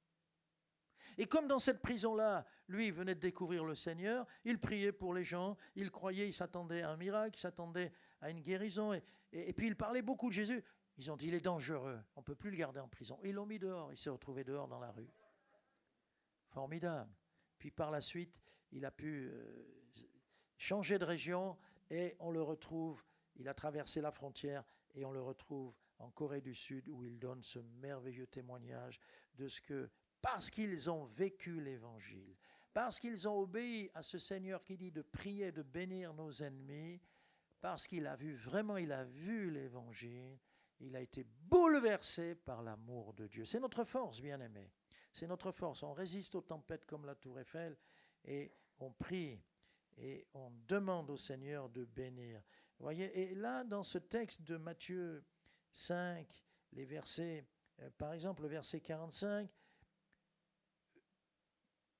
Et comme dans cette prison-là, lui il venait de découvrir le Seigneur, il priait pour les gens, il croyait, il s'attendait à un miracle, il s'attendait à une guérison, et puis il parlait beaucoup de Jésus. Ils ont dit, il est dangereux, on ne peut plus le garder en prison. Et ils l'ont mis dehors, il s'est retrouvé dehors dans la rue. Formidable. Puis par la suite, il a pu changer de région et on le retrouve, il a traversé la frontière et on le retrouve en Corée du Sud où il donne ce merveilleux témoignage de ce que, parce qu'ils ont vécu l'Évangile, parce qu'ils ont obéi à ce Seigneur qui dit de prier, de bénir nos ennemis, parce qu'il a vu, vraiment il a vu l'Évangile, il a été bouleversé par l'amour de Dieu. C'est notre force, bien-aimés. C'est notre force. On résiste aux tempêtes comme la Tour Eiffel et on prie et on demande au Seigneur de bénir. Vous voyez, et là, dans ce texte de Matthieu 5, les versets, par exemple, le verset 45,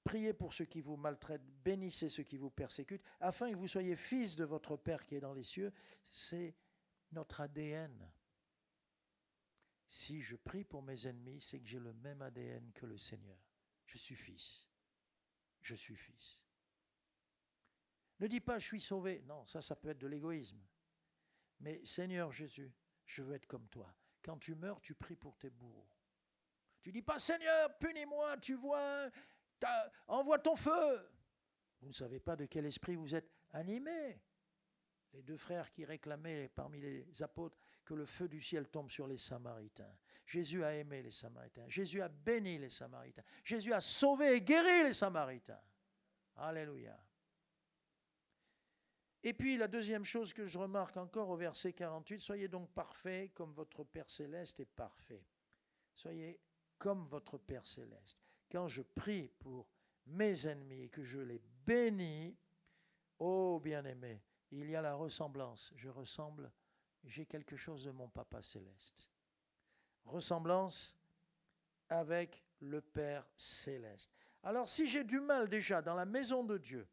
priez pour ceux qui vous maltraitent, bénissez ceux qui vous persécutent, afin que vous soyez fils de votre Père qui est dans les cieux. C'est notre ADN. Si je prie pour mes ennemis, c'est que j'ai le même ADN que le Seigneur. Je suis fils. Je suis fils. Ne dis pas je suis sauvé. Non, ça peut être de l'égoïsme. Mais Seigneur Jésus, je veux être comme toi. Quand tu meurs, tu pries pour tes bourreaux. Tu dis pas Seigneur, punis-moi, tu vois, envoie ton feu. Vous ne savez pas de quel esprit vous êtes animés. Les deux frères qui réclamaient parmi les apôtres que le feu du ciel tombe sur les Samaritains. Jésus a aimé les Samaritains. Jésus a béni les Samaritains. Jésus a sauvé et guéri les Samaritains. Alléluia. Et puis la deuxième chose que je remarque encore au verset 48, soyez donc parfaits comme votre Père Céleste est parfait. Soyez comme votre Père Céleste. Quand je prie pour mes ennemis et que je les bénis, oh bien-aimé, il y a la ressemblance. J'ai quelque chose de mon Papa Céleste. Ressemblance avec le Père Céleste. Alors si j'ai du mal déjà dans la maison de Dieu,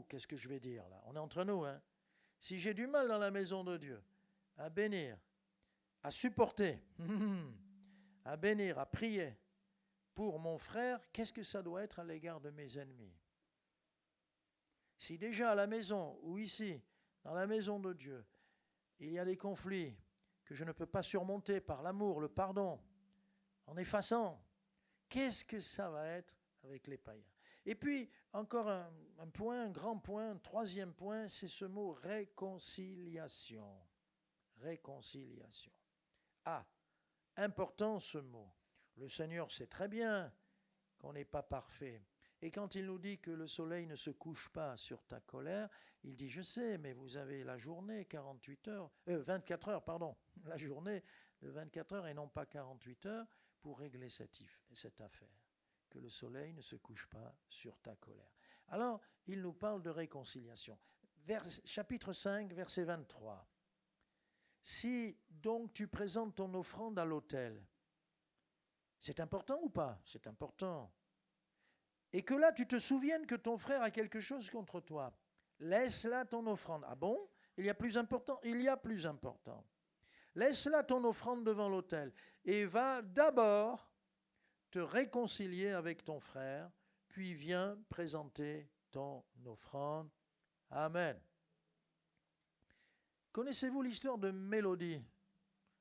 qu'est-ce que je vais dire là? On est entre nous, hein? Si j'ai du mal dans la maison de Dieu à bénir, à supporter, à bénir, à prier pour mon frère, qu'est-ce que ça doit être à l'égard de mes ennemis? Si déjà à la maison ou ici, dans la maison de Dieu, il y a des conflits que je ne peux pas surmonter par l'amour, le pardon, en effaçant, qu'est-ce que ça va être avec les païens? Et puis, encore un point, un grand point, un troisième point, c'est ce mot réconciliation. Réconciliation. Important ce mot. Le Seigneur sait très bien qu'on n'est pas parfait. Et quand il nous dit que le soleil ne se couche pas sur ta colère, il dit, je sais, mais vous avez la journée, 24 heures, la journée de 24 heures et non pas 48 heures pour régler cette affaire. Que le soleil ne se couche pas sur ta colère. Alors, il nous parle de réconciliation. Chapitre 5, verset 23. Si donc tu présentes ton offrande à l'autel, c'est important ou pas? C'est important. Et que là, tu te souviennes que ton frère a quelque chose contre toi. Laisse là ton offrande. Ah bon? Il y a plus important? Il y a plus important. Laisse là ton offrande devant l'autel et va d'abord te réconcilier avec ton frère, puis viens présenter ton offrande. Amen. Connaissez-vous l'histoire de Mélodie?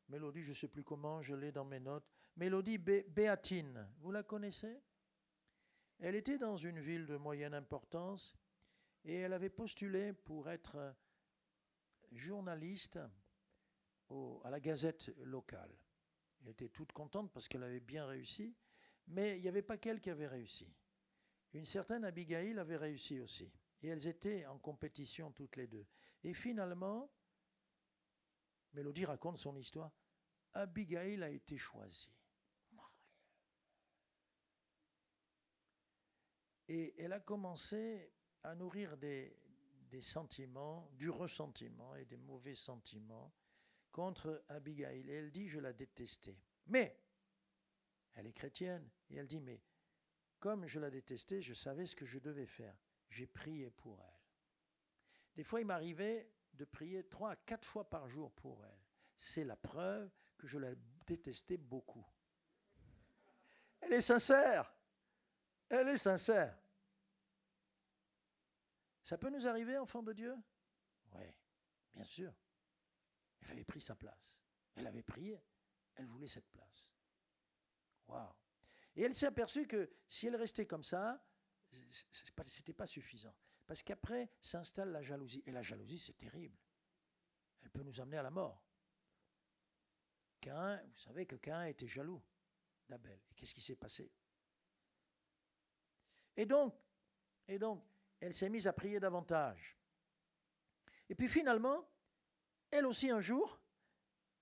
Mélodie, je ne sais plus comment, je l'ai dans mes notes. Mélodie Béatine, vous la connaissez? Elle était dans une ville de moyenne importance et elle avait postulé pour être journaliste à la Gazette locale. Elle était toute contente parce qu'elle avait bien réussi, mais il n'y avait pas qu'elle qui avait réussi. Une certaine Abigail avait réussi aussi. Et elles étaient en compétition toutes les deux. Et finalement, Mélodie raconte son histoire, Abigail a été choisie. Et elle a commencé à nourrir des sentiments, du ressentiment et des mauvais sentiments contre Abigail. Et elle dit, je la détestais. Mais, elle est chrétienne, et elle dit, mais comme je la détestais, je savais ce que je devais faire. J'ai prié pour elle. Des fois, il m'arrivait de prier 3 à 4 fois par jour pour elle. C'est la preuve que je la détestais beaucoup. Elle est sincère. Elle est sincère. Ça peut nous arriver, enfants de Dieu? Oui, bien sûr. Elle avait pris sa place. Elle avait prié. Elle voulait cette place. Waouh! Et elle s'est aperçue que si elle restait comme ça, ce n'était pas suffisant. Parce qu'après s'installe la jalousie. Et la jalousie, c'est terrible. Elle peut nous amener à la mort. Caïn, vous savez que Caïn était jaloux d'Abel. Et qu'est-ce qui s'est passé? Et donc, elle s'est mise à prier davantage. Et puis finalement, elle aussi un jour,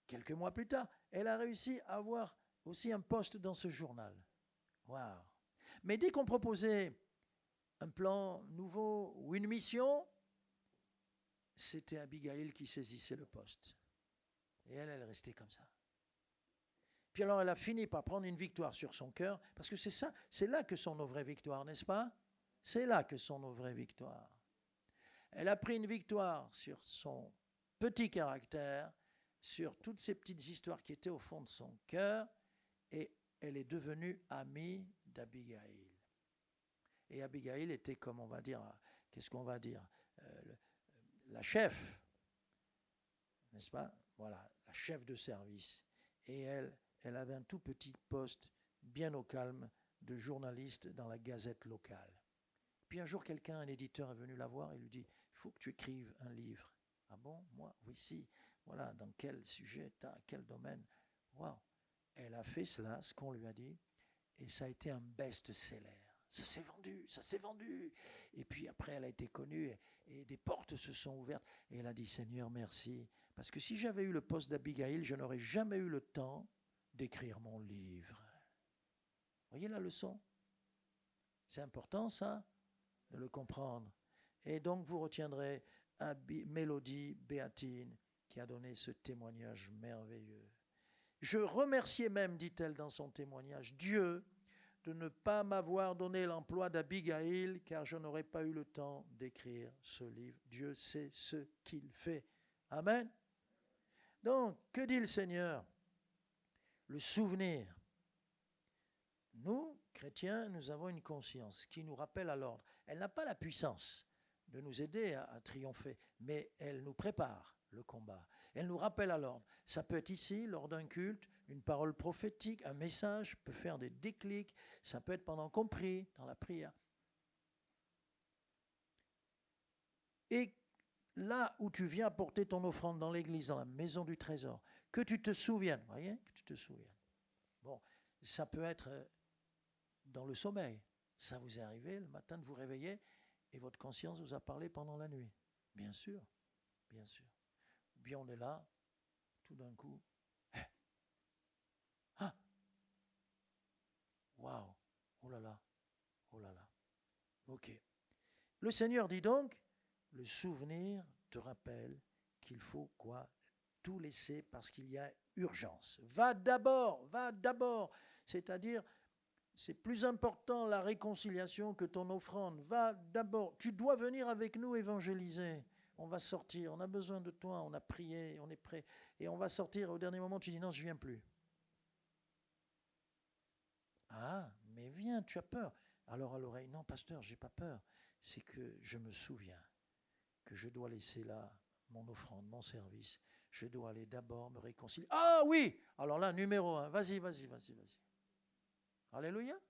quelques mois plus tard, elle a réussi à avoir aussi un poste dans ce journal. Waouh! Mais dès qu'on proposait un plan nouveau ou une mission, c'était Abigail qui saisissait le poste. Et elle restait comme ça. Puis alors elle a fini par prendre une victoire sur son cœur, parce que c'est ça, c'est là que sont nos vraies victoires, n'est-ce pas? C'est là que sont nos vraies victoires. Elle a pris une victoire sur son petit caractère, sur toutes ces petites histoires qui étaient au fond de son cœur, et elle est devenue amie d'Abigail. Et Abigail était, comme on va dire, qu'est-ce qu'on va dire, la chef, n'est-ce pas? Voilà, la chef de service. Et elle avait un tout petit poste, bien au calme, de journaliste dans la Gazette locale. Puis un jour, un éditeur est venu la voir et lui dit, il faut que tu écrives un livre. Ah bon? Moi? Oui, si. Voilà, dans quel sujet, quel domaine? Waouh! Elle a fait cela, ce qu'on lui a dit, et ça a été un best-seller. Ça s'est vendu, ça s'est vendu. Et puis après, elle a été connue et des portes se sont ouvertes. Et elle a dit, Seigneur, merci. Parce que si j'avais eu le poste d'Abigail, je n'aurais jamais eu le temps d'écrire mon livre. Voyez la leçon? C'est important, ça, de le comprendre. Et donc, vous retiendrez Mélodie Béatine qui a donné ce témoignage merveilleux. Je remerciais même, dit-elle dans son témoignage, Dieu de ne pas m'avoir donné l'emploi d'Abigail, car je n'aurais pas eu le temps d'écrire ce livre. Dieu sait ce qu'il fait. Amen. Donc, que dit le Seigneur? Le souvenir. Nous, chrétiens, nous avons une conscience qui nous rappelle à l'ordre. Elle n'a pas la puissance de nous aider à triompher, mais elle nous prépare le combat. Elle nous rappelle à l'ordre. Ça peut être ici, lors d'un culte, une parole prophétique, un message peut faire des déclics, ça peut être pendant qu'on prie, dans la prière. Et là où tu viens apporter ton offrande dans l'église, dans la maison du trésor, que tu te souviennes, voyez, que tu te souviennes. Bon, ça peut être dans le sommeil. Ça vous est arrivé le matin de vous réveiller et votre conscience vous a parlé pendant la nuit. Bien sûr, bien sûr. Ou bien on est là, tout d'un coup, ah, waouh, oh là là, oh là là. Ok. Le Seigneur dit donc, le souvenir te rappelle qu'il faut quoi? Tout laisser parce qu'il y a urgence. Va d'abord, c'est-à-dire c'est plus important la réconciliation que ton offrande. Va d'abord, tu dois venir avec nous évangéliser. On va sortir, on a besoin de toi, on a prié, on est prêt. Et on va sortir, au dernier moment tu dis non, je ne viens plus. Ah, mais viens, tu as peur. Alors à l'oreille, non pasteur, je n'ai pas peur. c'est que je me souviens que je dois laisser là mon offrande, mon service. Je dois aller d'abord me réconcilier. Ah oui! Alors là, numéro 1, vas-y. Alléluia.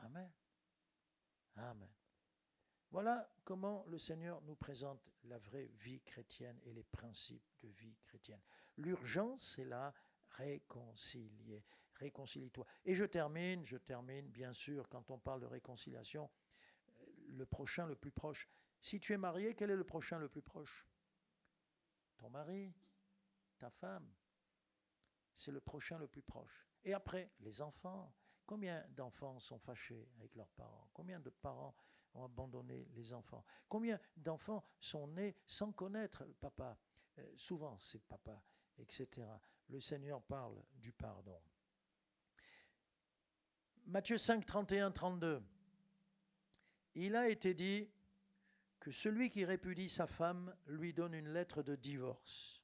Amen. Amen. Voilà comment le Seigneur nous présente la vraie vie chrétienne et les principes de vie chrétienne. L'urgence, c'est la réconcilier. Réconcilie-toi. Et je termine, bien sûr, quand on parle de réconciliation, le prochain le plus proche. Si tu es marié, quel est le prochain le plus proche? Ton mari, ta femme. C'est le prochain le plus proche. Et après, les enfants. Combien d'enfants sont fâchés avec leurs parents? Combien de parents ont abandonné les enfants? Combien d'enfants sont nés sans connaître papa? Souvent, c'est papa, etc. Le Seigneur parle du pardon. Matthieu 5, 31, 32. Il a été dit que celui qui répudie sa femme lui donne une lettre de divorce.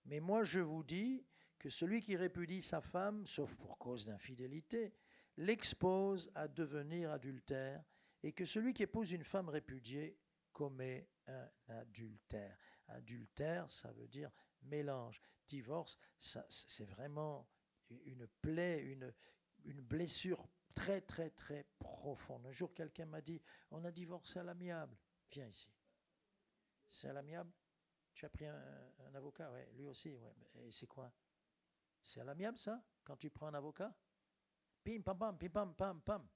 Mais moi, je vous dis que celui qui répudie sa femme, sauf pour cause d'infidélité, l'expose à devenir adultère, et que celui qui épouse une femme répudiée commet un adultère. Adultère, ça veut dire mélange. Divorce, ça, c'est vraiment une plaie, une blessure très, très, très profonde. Un jour, quelqu'un m'a dit, on a divorcé à l'amiable. Viens ici. C'est à l'amiable? Tu as pris un avocat? Oui, lui aussi. Ouais. Et c'est quoi? C'est à l'amiable, ça, quand tu prends un avocat? Pim, pam, pam, pim, pam, pam, pam.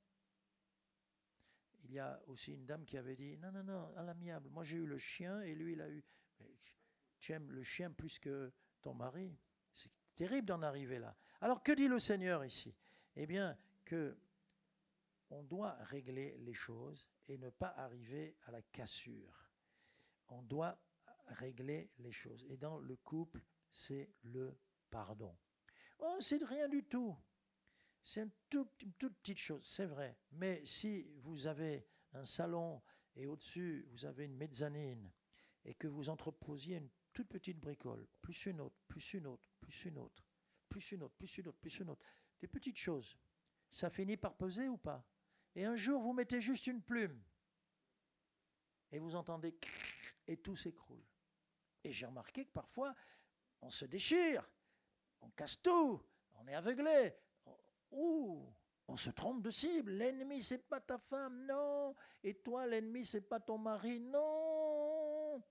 Il y a aussi une dame qui avait dit, non, à l'amiable. Moi, j'ai eu le chien et lui, il a eu... Tu aimes le chien plus que ton mari? C'est terrible d'en arriver là. Alors, que dit le Seigneur ici? Eh bien, que on doit régler les choses et ne pas arriver à la cassure. On doit régler les choses. Et dans le couple, c'est le pardon. Oh, c'est rien du tout. C'est une toute petite chose, c'est vrai. Mais si vous avez un salon et au-dessus, vous avez une mezzanine et que vous entreposiez une toute petite bricole, plus une autre, plus une autre, plus une autre, plus une autre, plus une autre, plus une autre, des petites choses, ça finit par peser ou pas? Et un jour, vous mettez juste une plume et vous entendez et tout s'écroule. Et j'ai remarqué que parfois, on se déchire, on casse tout, on est aveuglé, on se trompe de cible. L'ennemi, c'est pas ta femme, non. Et toi, l'ennemi, c'est pas ton mari, non.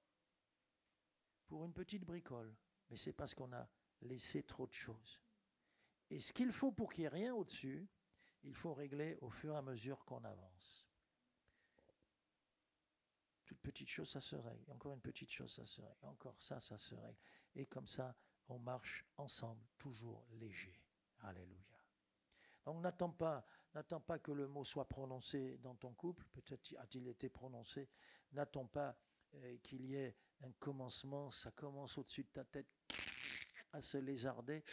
Pour une petite bricole. Mais c'est parce qu'on a laissé trop de choses. Et ce qu'il faut pour qu'il n'y ait rien au-dessus, il faut régler au fur et à mesure qu'on avance. Toute petite chose, ça se règle. Encore une petite chose, ça se règle. Encore ça se règle. Et comme ça, on marche ensemble, toujours léger. Alléluia. Donc n'attends pas que le mot soit prononcé dans ton couple. Peut-être a-t-il été prononcé. N'attends pas qu'il y ait un commencement. Ça commence au-dessus de ta tête à se lézarder.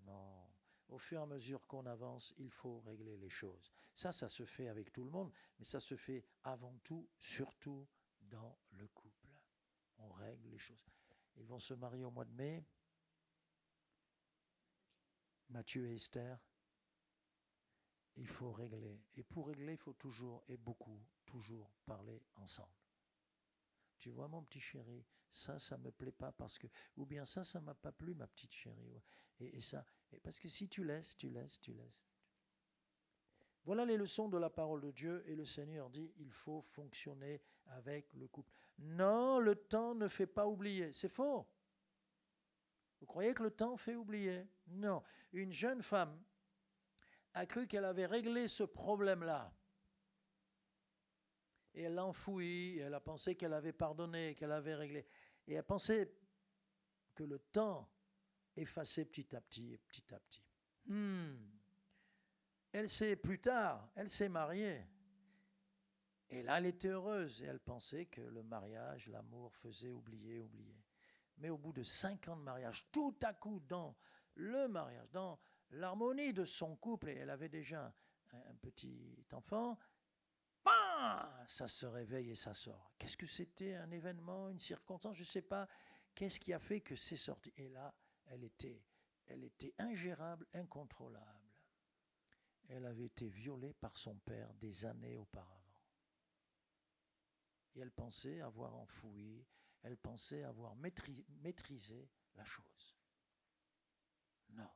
Non. Au fur et à mesure qu'on avance, il faut régler les choses. Ça se fait avec tout le monde, mais ça se fait avant tout, surtout dans le couple. On règle les choses. Ils vont se marier au mois de mai. Matthieu et Esther. Il faut régler. Et pour régler, il faut toujours et beaucoup, toujours parler ensemble. Tu vois, mon petit chéri, ça me plaît pas parce que... Ou bien ça m'a pas plu, ma petite chérie. Et ça... Et parce que si tu laisses. Voilà les leçons de la parole de Dieu. Et le Seigneur dit, il faut fonctionner avec le couple. Non, le temps ne fait pas oublier. C'est faux. Vous croyez que le temps fait oublier? Non. Une jeune femme a cru qu'elle avait réglé ce problème-là. Et elle l'a enfoui, et elle a pensé qu'elle avait pardonné, qu'elle avait réglé. Et elle pensait que le temps effaçait petit à petit. Elle s'est, plus tard, elle s'est mariée. Et là, elle était heureuse. Et elle pensait que le mariage, l'amour faisait oublier. Mais au bout de 5 ans de mariage, tout à coup, dans le mariage, dans l'harmonie de son couple, et elle avait déjà un petit enfant, bam, ça se réveille et ça sort. Qu'est-ce que c'était? Un événement, une circonstance? Je ne sais pas. Qu'est-ce qui a fait que c'est sorti? Et là, elle était ingérable, incontrôlable. elle avait été violée par son père des années auparavant. Et elle pensait avoir enfoui, elle pensait avoir maîtrisé la chose. Non,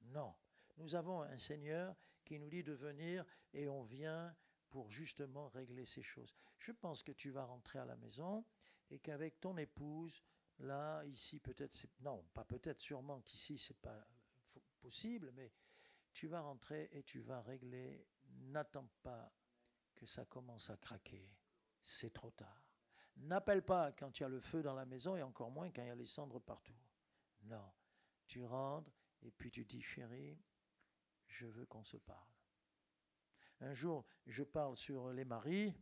non. Nous avons un Seigneur qui nous dit de venir et on vient pour justement régler ces choses. Je pense que tu vas rentrer à la maison et qu'avec ton épouse, là, ici, peut-être, non, pas peut-être, sûrement qu'ici, c'est pas possible, mais tu vas rentrer et tu vas régler. N'attends pas que ça commence à craquer. C'est trop tard. N'appelle pas quand il y a le feu dans la maison et encore moins quand il y a les cendres partout. Non, tu rentres et puis tu dis, chérie, je veux qu'on se parle. Un jour, je parle sur les maris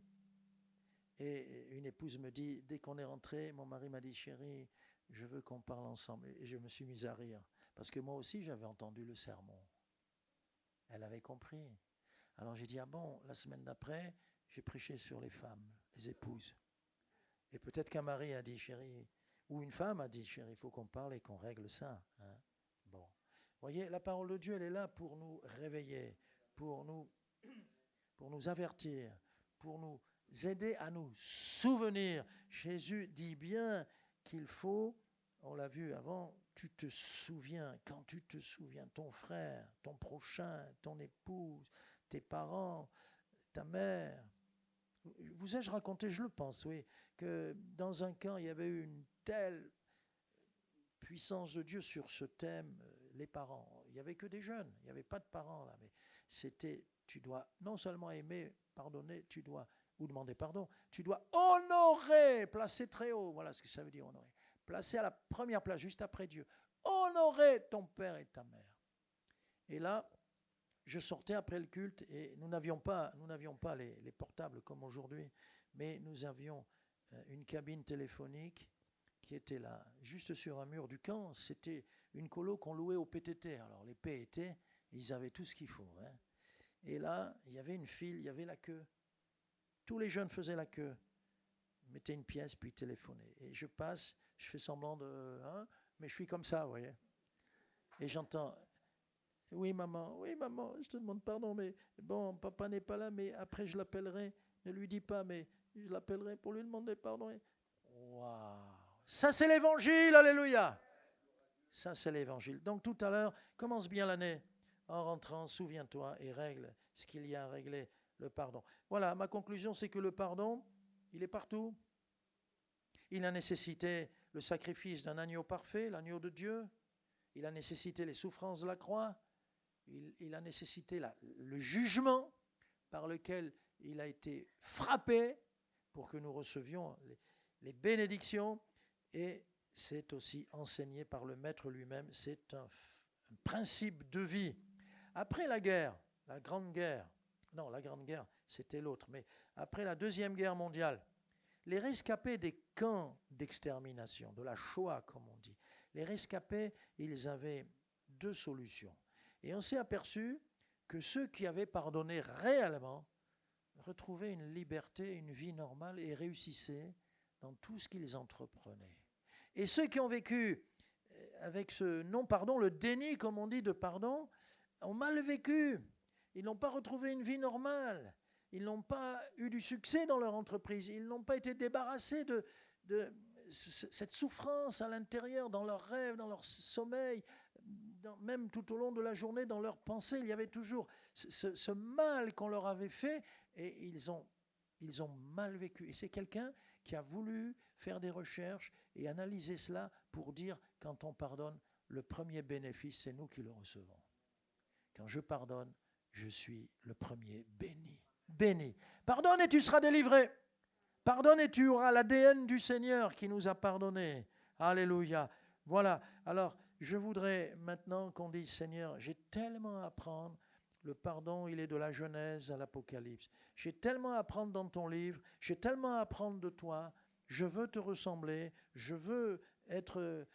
et une épouse me dit, dès qu'on est rentré, mon mari m'a dit, chérie, je veux qu'on parle ensemble. Et je me suis mise à rire parce que moi aussi, j'avais entendu le sermon. Elle avait compris. Alors j'ai dit, ah bon, la semaine d'après, j'ai prêché sur les femmes, les épouses. Et peut-être qu'un mari a dit, chérie, ou une femme a dit, chérie, il faut qu'on parle et qu'on règle ça. Hein? Bon. Vous voyez, la parole de Dieu, elle est là pour nous réveiller, pour nous avertir, pour nous aider à nous souvenir. Jésus dit bien qu'il faut, on l'a vu avant, tu te souviens, quand tu te souviens, ton frère, ton prochain, ton épouse, tes parents, ta mère. Vous ai-je raconté, je le pense, oui, que dans un camp, il y avait eu une telle puissance de Dieu sur ce thème, les parents. Il n'y avait que des jeunes, il n'y avait pas de parents là, mais c'était, tu dois non seulement aimer, pardonner, tu dois, ou demander pardon, tu dois honorer, placer très haut, voilà ce que ça veut dire honorer, placer à la première place, juste après Dieu, honorer ton père et ta mère. Et là, je sortais après le culte et nous n'avions pas les portables comme aujourd'hui, mais nous avions une cabine téléphonique qui était là, juste sur un mur du camp. C'était une colo qu'on louait au PTT. Alors les PET, ils avaient tout ce qu'il faut. Hein. Et là, il y avait une file, il y avait la queue. Tous les jeunes faisaient la queue. Ils mettaient une pièce, puis téléphonaient. Et je passe, je fais semblant de... Hein, mais je suis comme ça, vous voyez. Et j'entends... Oui, maman, je te demande pardon, mais bon, papa n'est pas là, mais après je l'appellerai. Ne lui dis pas, mais je l'appellerai pour lui demander pardon. Waouh! Ça, c'est l'évangile, alléluia! Ça, c'est l'évangile. Donc, tout à l'heure, commence bien l'année. En rentrant, souviens-toi et règle ce qu'il y a à régler, le pardon. Voilà, ma conclusion, c'est que le pardon, il est partout. Il a nécessité le sacrifice d'un agneau parfait, l'agneau de Dieu. Il a nécessité les souffrances de la croix. Il a nécessité le jugement par lequel il a été frappé pour que nous recevions les bénédictions. Et c'est aussi enseigné par le Maître lui-même. C'est un principe de vie. Après la guerre, la Grande Guerre, non, la Grande Guerre, c'était l'autre, mais après la Deuxième Guerre mondiale, les rescapés des camps d'extermination, de la Shoah, comme on dit, les rescapés, ils avaient deux solutions. Et on s'est aperçu que ceux qui avaient pardonné réellement retrouvaient une liberté, une vie normale et réussissaient dans tout ce qu'ils entreprenaient. Et ceux qui ont vécu avec ce non-pardon, le déni, comme on dit, de pardon, ont mal vécu. Ils n'ont pas retrouvé une vie normale. Ils n'ont pas eu du succès dans leur entreprise. Ils n'ont pas été débarrassés de cette souffrance à l'intérieur, dans leurs rêves, dans leur sommeil, même tout au long de la journée, dans leurs pensées, il y avait toujours ce mal qu'on leur avait fait et ils ont mal vécu. Et c'est quelqu'un qui a voulu faire des recherches et analyser cela pour dire, quand on pardonne, le premier bénéfice, c'est nous qui le recevons. Quand je pardonne, je suis le premier béni. Béni. Pardonne et tu seras délivré. Pardonne et tu auras l'ADN du Seigneur qui nous a pardonné. Alléluia. Voilà. Alors, je voudrais maintenant qu'on dise, Seigneur, j'ai tellement à apprendre. Le pardon, il est de la Genèse à l'Apocalypse. J'ai tellement à apprendre dans ton livre. J'ai tellement à apprendre de toi. Je veux te ressembler. Je veux être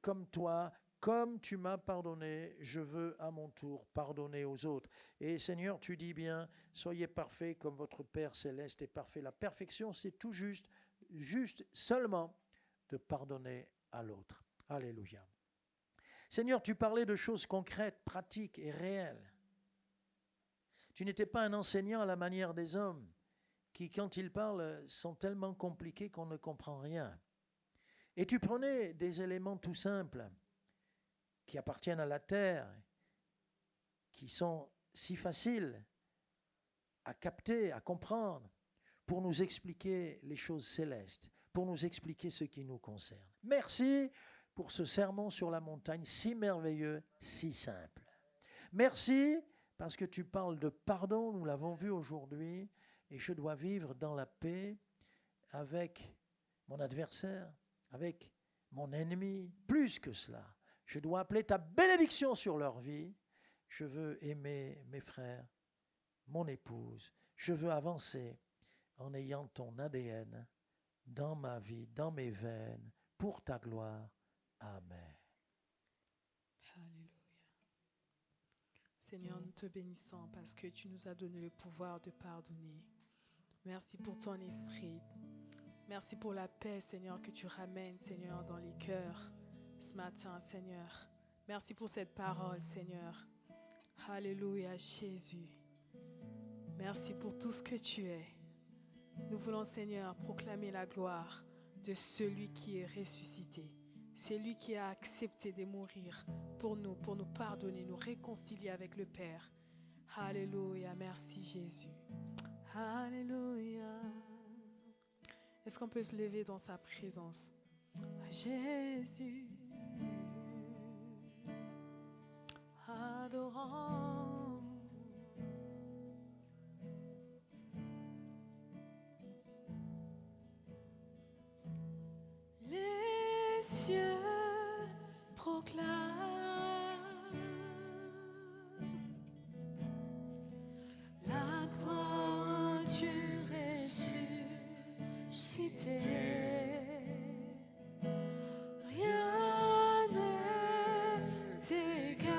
comme toi. Comme tu m'as pardonné, je veux à mon tour pardonner aux autres. Et Seigneur, tu dis bien, soyez parfaits comme votre Père céleste est parfait. La perfection, c'est tout juste seulement de pardonner à l'autre. Alléluia. Seigneur, tu parlais de choses concrètes, pratiques et réelles. Tu n'étais pas un enseignant à la manière des hommes, qui, quand ils parlent, sont tellement compliqués qu'on ne comprend rien. Et tu prenais des éléments tout simples, qui appartiennent à la terre, qui sont si faciles à capter, à comprendre, pour nous expliquer les choses célestes, pour nous expliquer ce qui nous concerne. Merci pour ce sermon sur la montagne si merveilleux, si simple. Merci parce que tu parles de pardon, nous l'avons vu aujourd'hui, et je dois vivre dans la paix avec mon adversaire, avec mon ennemi. Plus que cela, je dois appeler ta bénédiction sur leur vie. Je veux aimer mes frères, mon épouse. Je veux avancer en ayant ton ADN dans ma vie, dans mes veines, pour ta gloire. Amen. Alléluia. Seigneur, nous te bénissons parce que tu nous as donné le pouvoir de pardonner. Merci pour ton esprit. Merci pour la paix, Seigneur, que tu ramènes, Seigneur, dans les cœurs ce matin, Seigneur. Merci pour cette parole, Seigneur. Alléluia, Jésus. Merci pour tout ce que tu es. Nous voulons, Seigneur, proclamer la gloire de celui qui est ressuscité. C'est lui qui a accepté de mourir pour nous pardonner, nous réconcilier avec le Père. Alléluia, merci Jésus. Alléluia. Est-ce qu'on peut se lever dans sa présence? Jésus, adorant. Les cieux proclament la gloire du ressuscité. Rien n'est égal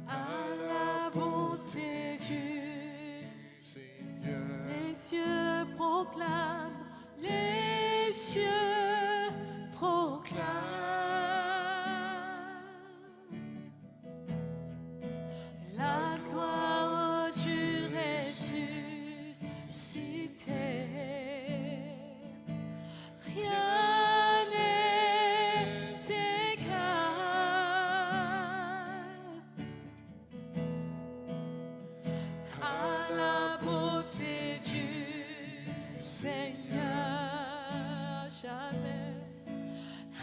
à la bonté du Seigneur. Les cieux proclament, les cieux proclament la gloire du ressuscité. Rien n'est égal à la beauté du Seigneur.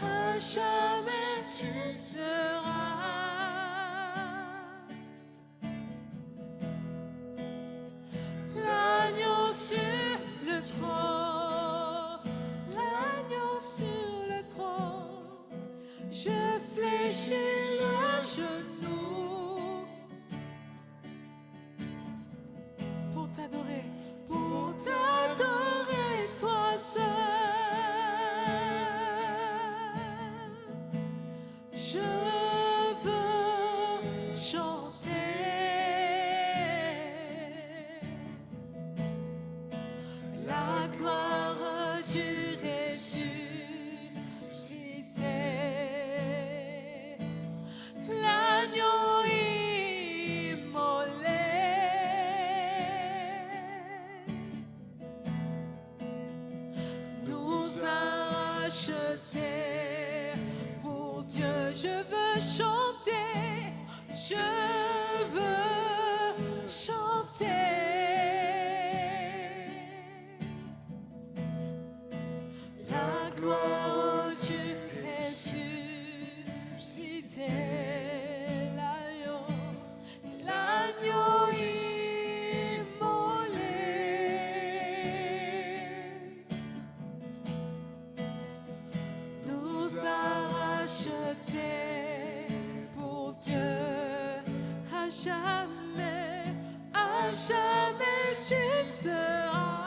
À jamais tu seras l'agneau sur le trône, l'agneau sur le trône. Je fléchis le genou pour t'adorer, toi seul. Je veux chanter la gloire du ressuscité, l'agneau immolé. Nous a rachetés pour Dieu. Je veux chanter, je veux chanter la gloire du ressuscité, l'agneau immolé. Nous a rachetés pour Dieu. À jamais tu seras,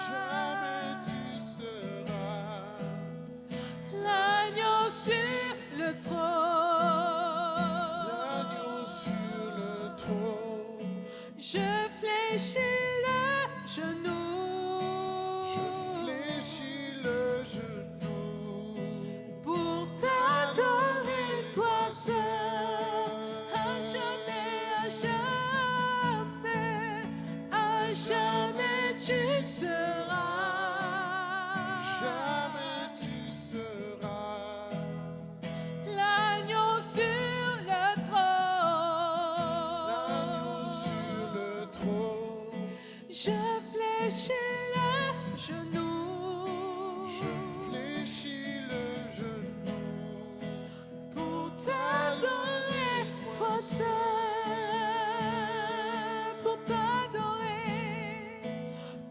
Jamais tu seras l'agneau sur le trône. l'agneau sur le trône. Je fléchis le genou, Je fléchis le genou pour t'adorer, jamais tu seras. Jamais tu seras L'agneau sur le trône. l'agneau sur le trône. Je fléchis le genou. Je fléchis le genou Pour t'adorer, toi seul. Pour t'adorer.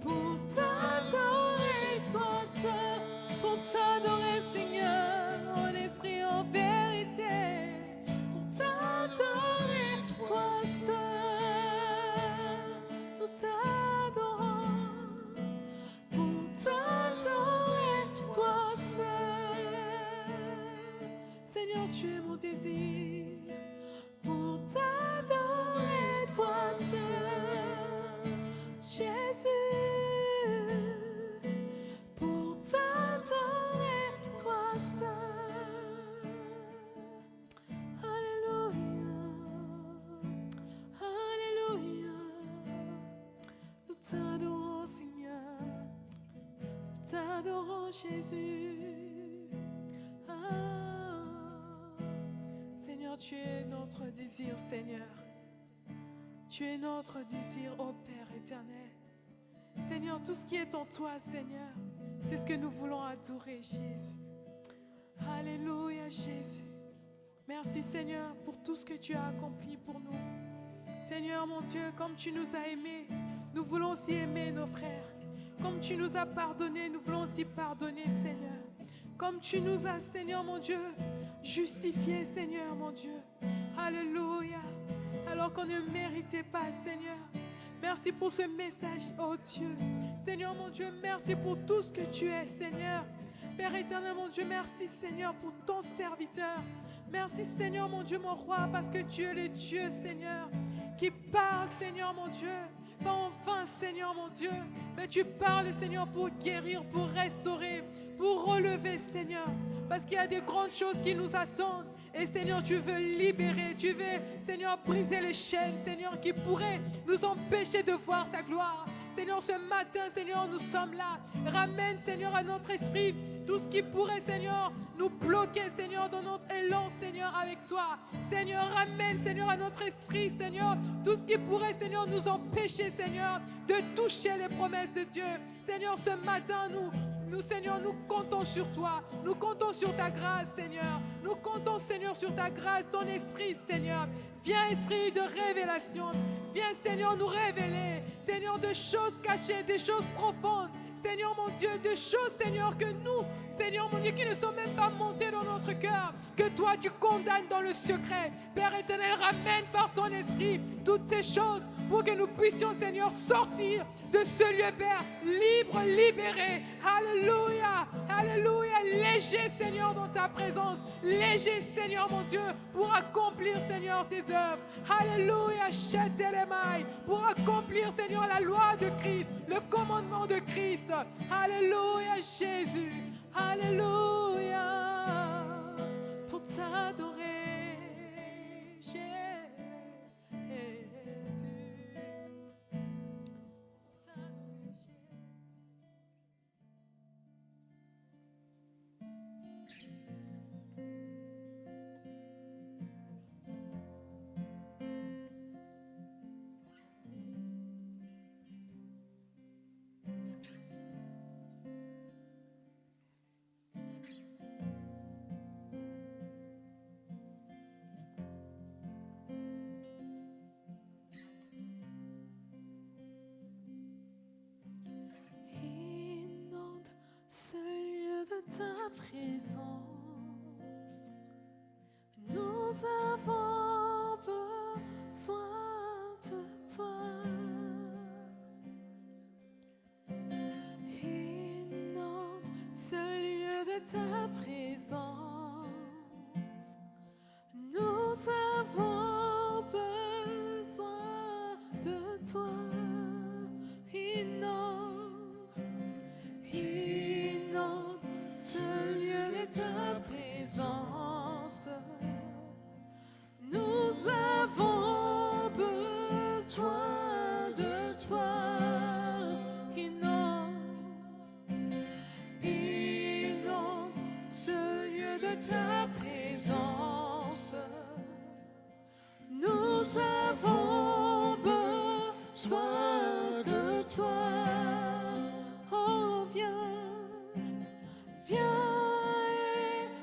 Pour t'adorer, toi seul. Pour t'adorer, Seigneur, en esprit, en vérité. Pour t'adorer, toi seul. Nous t'adorons. Pour t'adorer, toi seul. Seigneur, tu es mon désir. Pour t'adorer, toi seul. Jésus. Pour t'adorer, toi seul. Alléluia. Alléluia. Nous t'adorons, Seigneur. Nous t'adorons, Jésus. Ah. Seigneur, tu es notre désir, Seigneur. Tu es notre désir, ô Père éternel. Seigneur, tout ce qui est en toi, Seigneur, c'est ce que nous voulons adorer, Jésus. Alléluia, Jésus. Merci, Seigneur, pour tout ce que tu as accompli pour nous. Seigneur, mon Dieu, comme tu nous as aimés, nous voulons aussi aimer nos frères. Comme tu nous as pardonnés, nous voulons aussi pardonner, Seigneur. Comme tu nous as, Seigneur, mon Dieu, justifiés, Seigneur, mon Dieu. Alléluia. Alors qu'on ne méritait pas, Seigneur. Merci pour ce message, oh Dieu. Seigneur, mon Dieu, merci pour tout ce que tu es, Seigneur. Père éternel, mon Dieu, merci, Seigneur, pour ton serviteur. Merci, Seigneur, mon Dieu, mon roi, parce que tu es le Dieu, Seigneur, qui parle, Seigneur, mon Dieu. Pas en vain, Seigneur, mon Dieu, mais tu parles, Seigneur, pour guérir, pour restaurer, pour relever, Seigneur. Parce qu'il y a des grandes choses qui nous attendent. Et Seigneur, tu veux libérer, tu veux, Seigneur, briser les chaînes, Seigneur, qui pourraient nous empêcher de voir ta gloire. Seigneur, ce matin, Seigneur, nous sommes là. Ramène, Seigneur, à notre esprit tout ce qui pourrait, Seigneur, nous bloquer, Seigneur, dans notre élan, Seigneur, avec toi. Seigneur, ramène, Seigneur, à notre esprit, Seigneur, tout ce qui pourrait, Seigneur, nous empêcher, Seigneur, de toucher les promesses de Dieu. Seigneur, ce matin, nous, Seigneur, nous comptons sur toi. Nous comptons sur ta grâce, Seigneur. Nous comptons, Seigneur, sur ta grâce, ton esprit, Seigneur. Viens, esprit de révélation. Viens, Seigneur, nous révéler, Seigneur, de choses cachées, des choses profondes. Seigneur, mon Dieu, de choses, Seigneur, que nous, Seigneur, mon Dieu, qui ne sont même pas montées dans notre cœur, que toi, tu condamnes dans le secret. Père éternel, ramène par ton esprit toutes ces choses pour que nous puissions, Seigneur, sortir de ce lieu, Père, libre, libéré. Alléluia, alléluia, léger, Seigneur, dans ta présence. Léger, Seigneur, mon Dieu, pour accomplir, Seigneur, tes œuvres. Alléluia, Shetelemai, pour accomplir, Seigneur, la loi de Christ, le commandement de Christ. Alléluia, Jésus. Alléluia, pour t'adorer, Jésus. Ce lieu de ta présence, nous avons besoin de toi. Inonde ce lieu de ta présence, nous avons besoin de toi. Inonde ce lieu de ta présence. Nous avons besoin de toi. ta présence. Nous avons besoin de toi. Oh, viens, viens,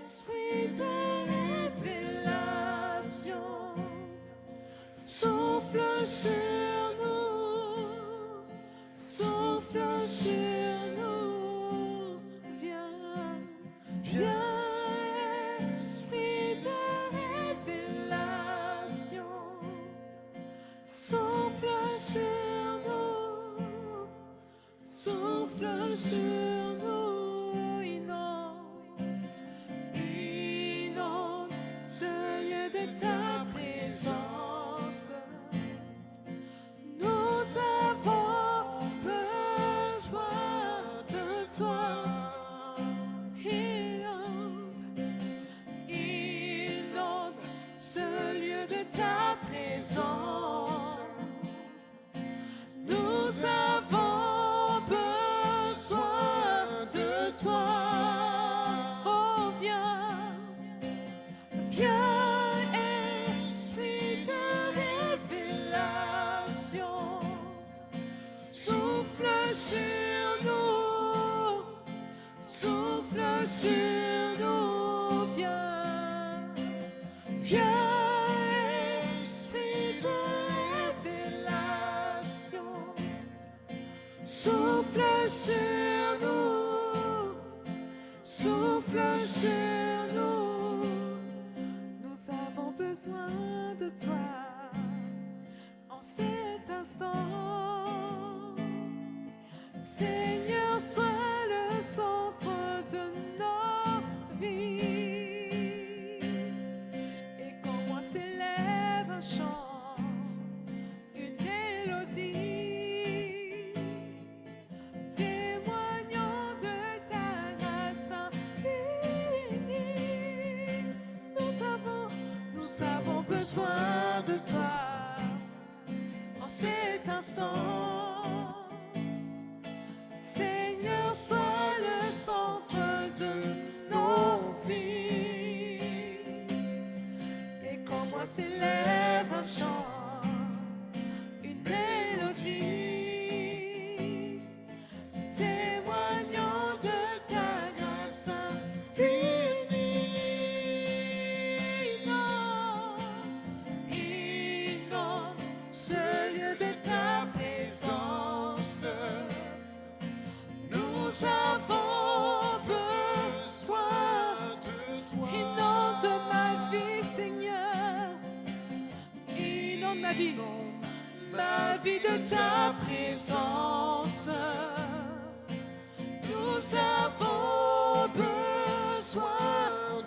Esprit de révélation. Souffle sur nous, souffle sur nous. Viens, viens, Esprit de révélation. Souffle sur nous, souffle sur nous. Inonde, inonde ce lieu de ta présence. Nous avons besoin de toi. Inonde, inonde ce lieu de ta présence. Nous avons besoin de toi. Oh, viens, viens, Esprit de révélation. Souffle sur nous, souffle sur nous. Viens, viens, Esprit de révélation. Souffle sur nous, souffle sur nous. Nous avons besoin de toi en cet instant. Seigneur, sois le centre de nos vies. Et qu'en moi s'élève un chant, une mélodie, témoignant de ta grâce infinie. Nous avons besoin de toi en cet instant. Seigneur, sois le centre de nos vies. Et qu'en moi s'élève un chant, une mélodie, témoignant de ta grâce infinie. Inonde ce lieu de ta présence. Nous avons besoin de toi. Inonde ma vie, Seigneur. Inonde ma vie de ta présence. Nous avons besoin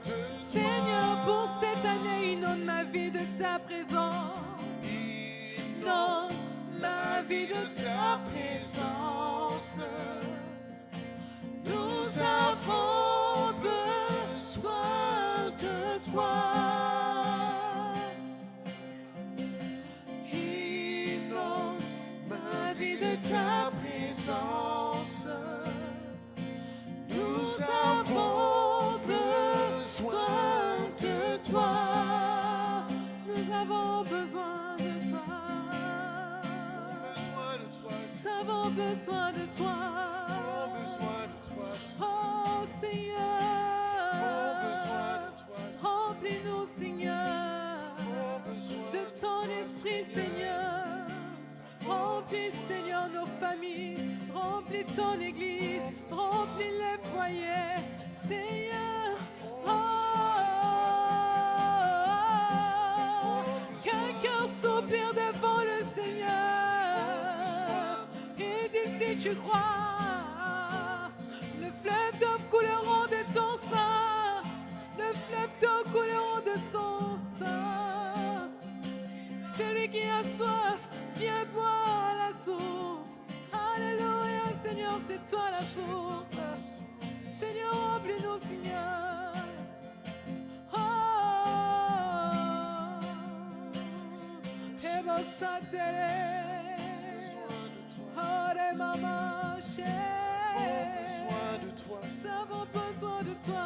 de toi. Seigneur, pour cette année, inonde ma vie de ta présence. Inonde ma vie de ta présence. Nous avons besoin de toi. Inonde ma vie de ta présence. Nous avons besoin de toi. Nous avons besoin de toi. Nous avons besoin de toi. Oh Seigneur, remplis-nous, Seigneur, de ton esprit, Seigneur. Remplis, Seigneur, nos familles. Remplis ton église. Remplis les foyers, Seigneur. Qu'un cœur soupire devant le Seigneur. Et d'ici tu crois. Le fleuve d'eau couleront de ton sein. Le fleuve d'eau couleront de son sein. Celui qui a soif, viens boire à la source. Alléluia, Seigneur, c'est toi la source. Seigneur, remplis-nous, Seigneur. Oh, et bon, ça oh, les mamans, chérie. Nous avons besoin de toi.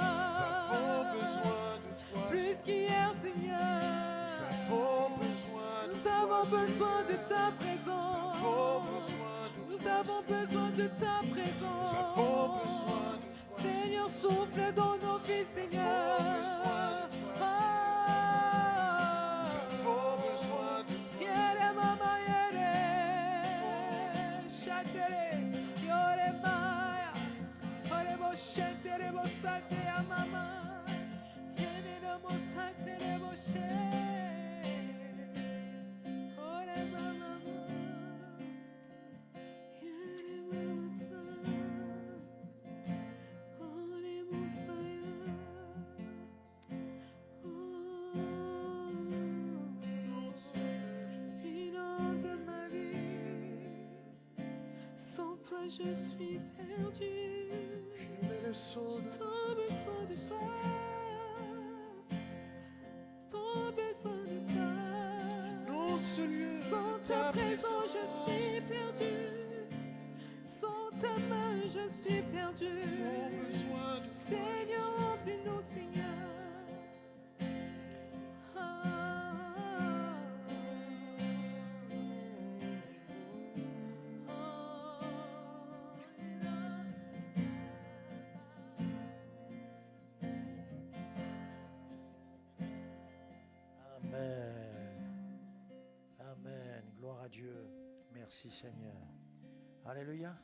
avons besoin de ta présence. Nous avons besoin de toi. Seigneur, souffle dans nos vies, Seigneur. Nous avons besoin de toi. Yere mama yere, shatere, yore maya, ore bo shentere bo sate ya mama, yene no mo satere bo she, ore mama, yere mama sa, ore mo saya, Inonde ma vie. Sans toi je suis perdu. Mais le son de Tant besoin de toi. Tant besoin de toi. non, ce lieu Sans de ta présence je suis perdu. Sans ta main je suis perdu. avons besoin de toi. Seigneur, remplis-nous, Seigneur. Amen. Amen. Gloire à Dieu. Merci Seigneur. Alléluia.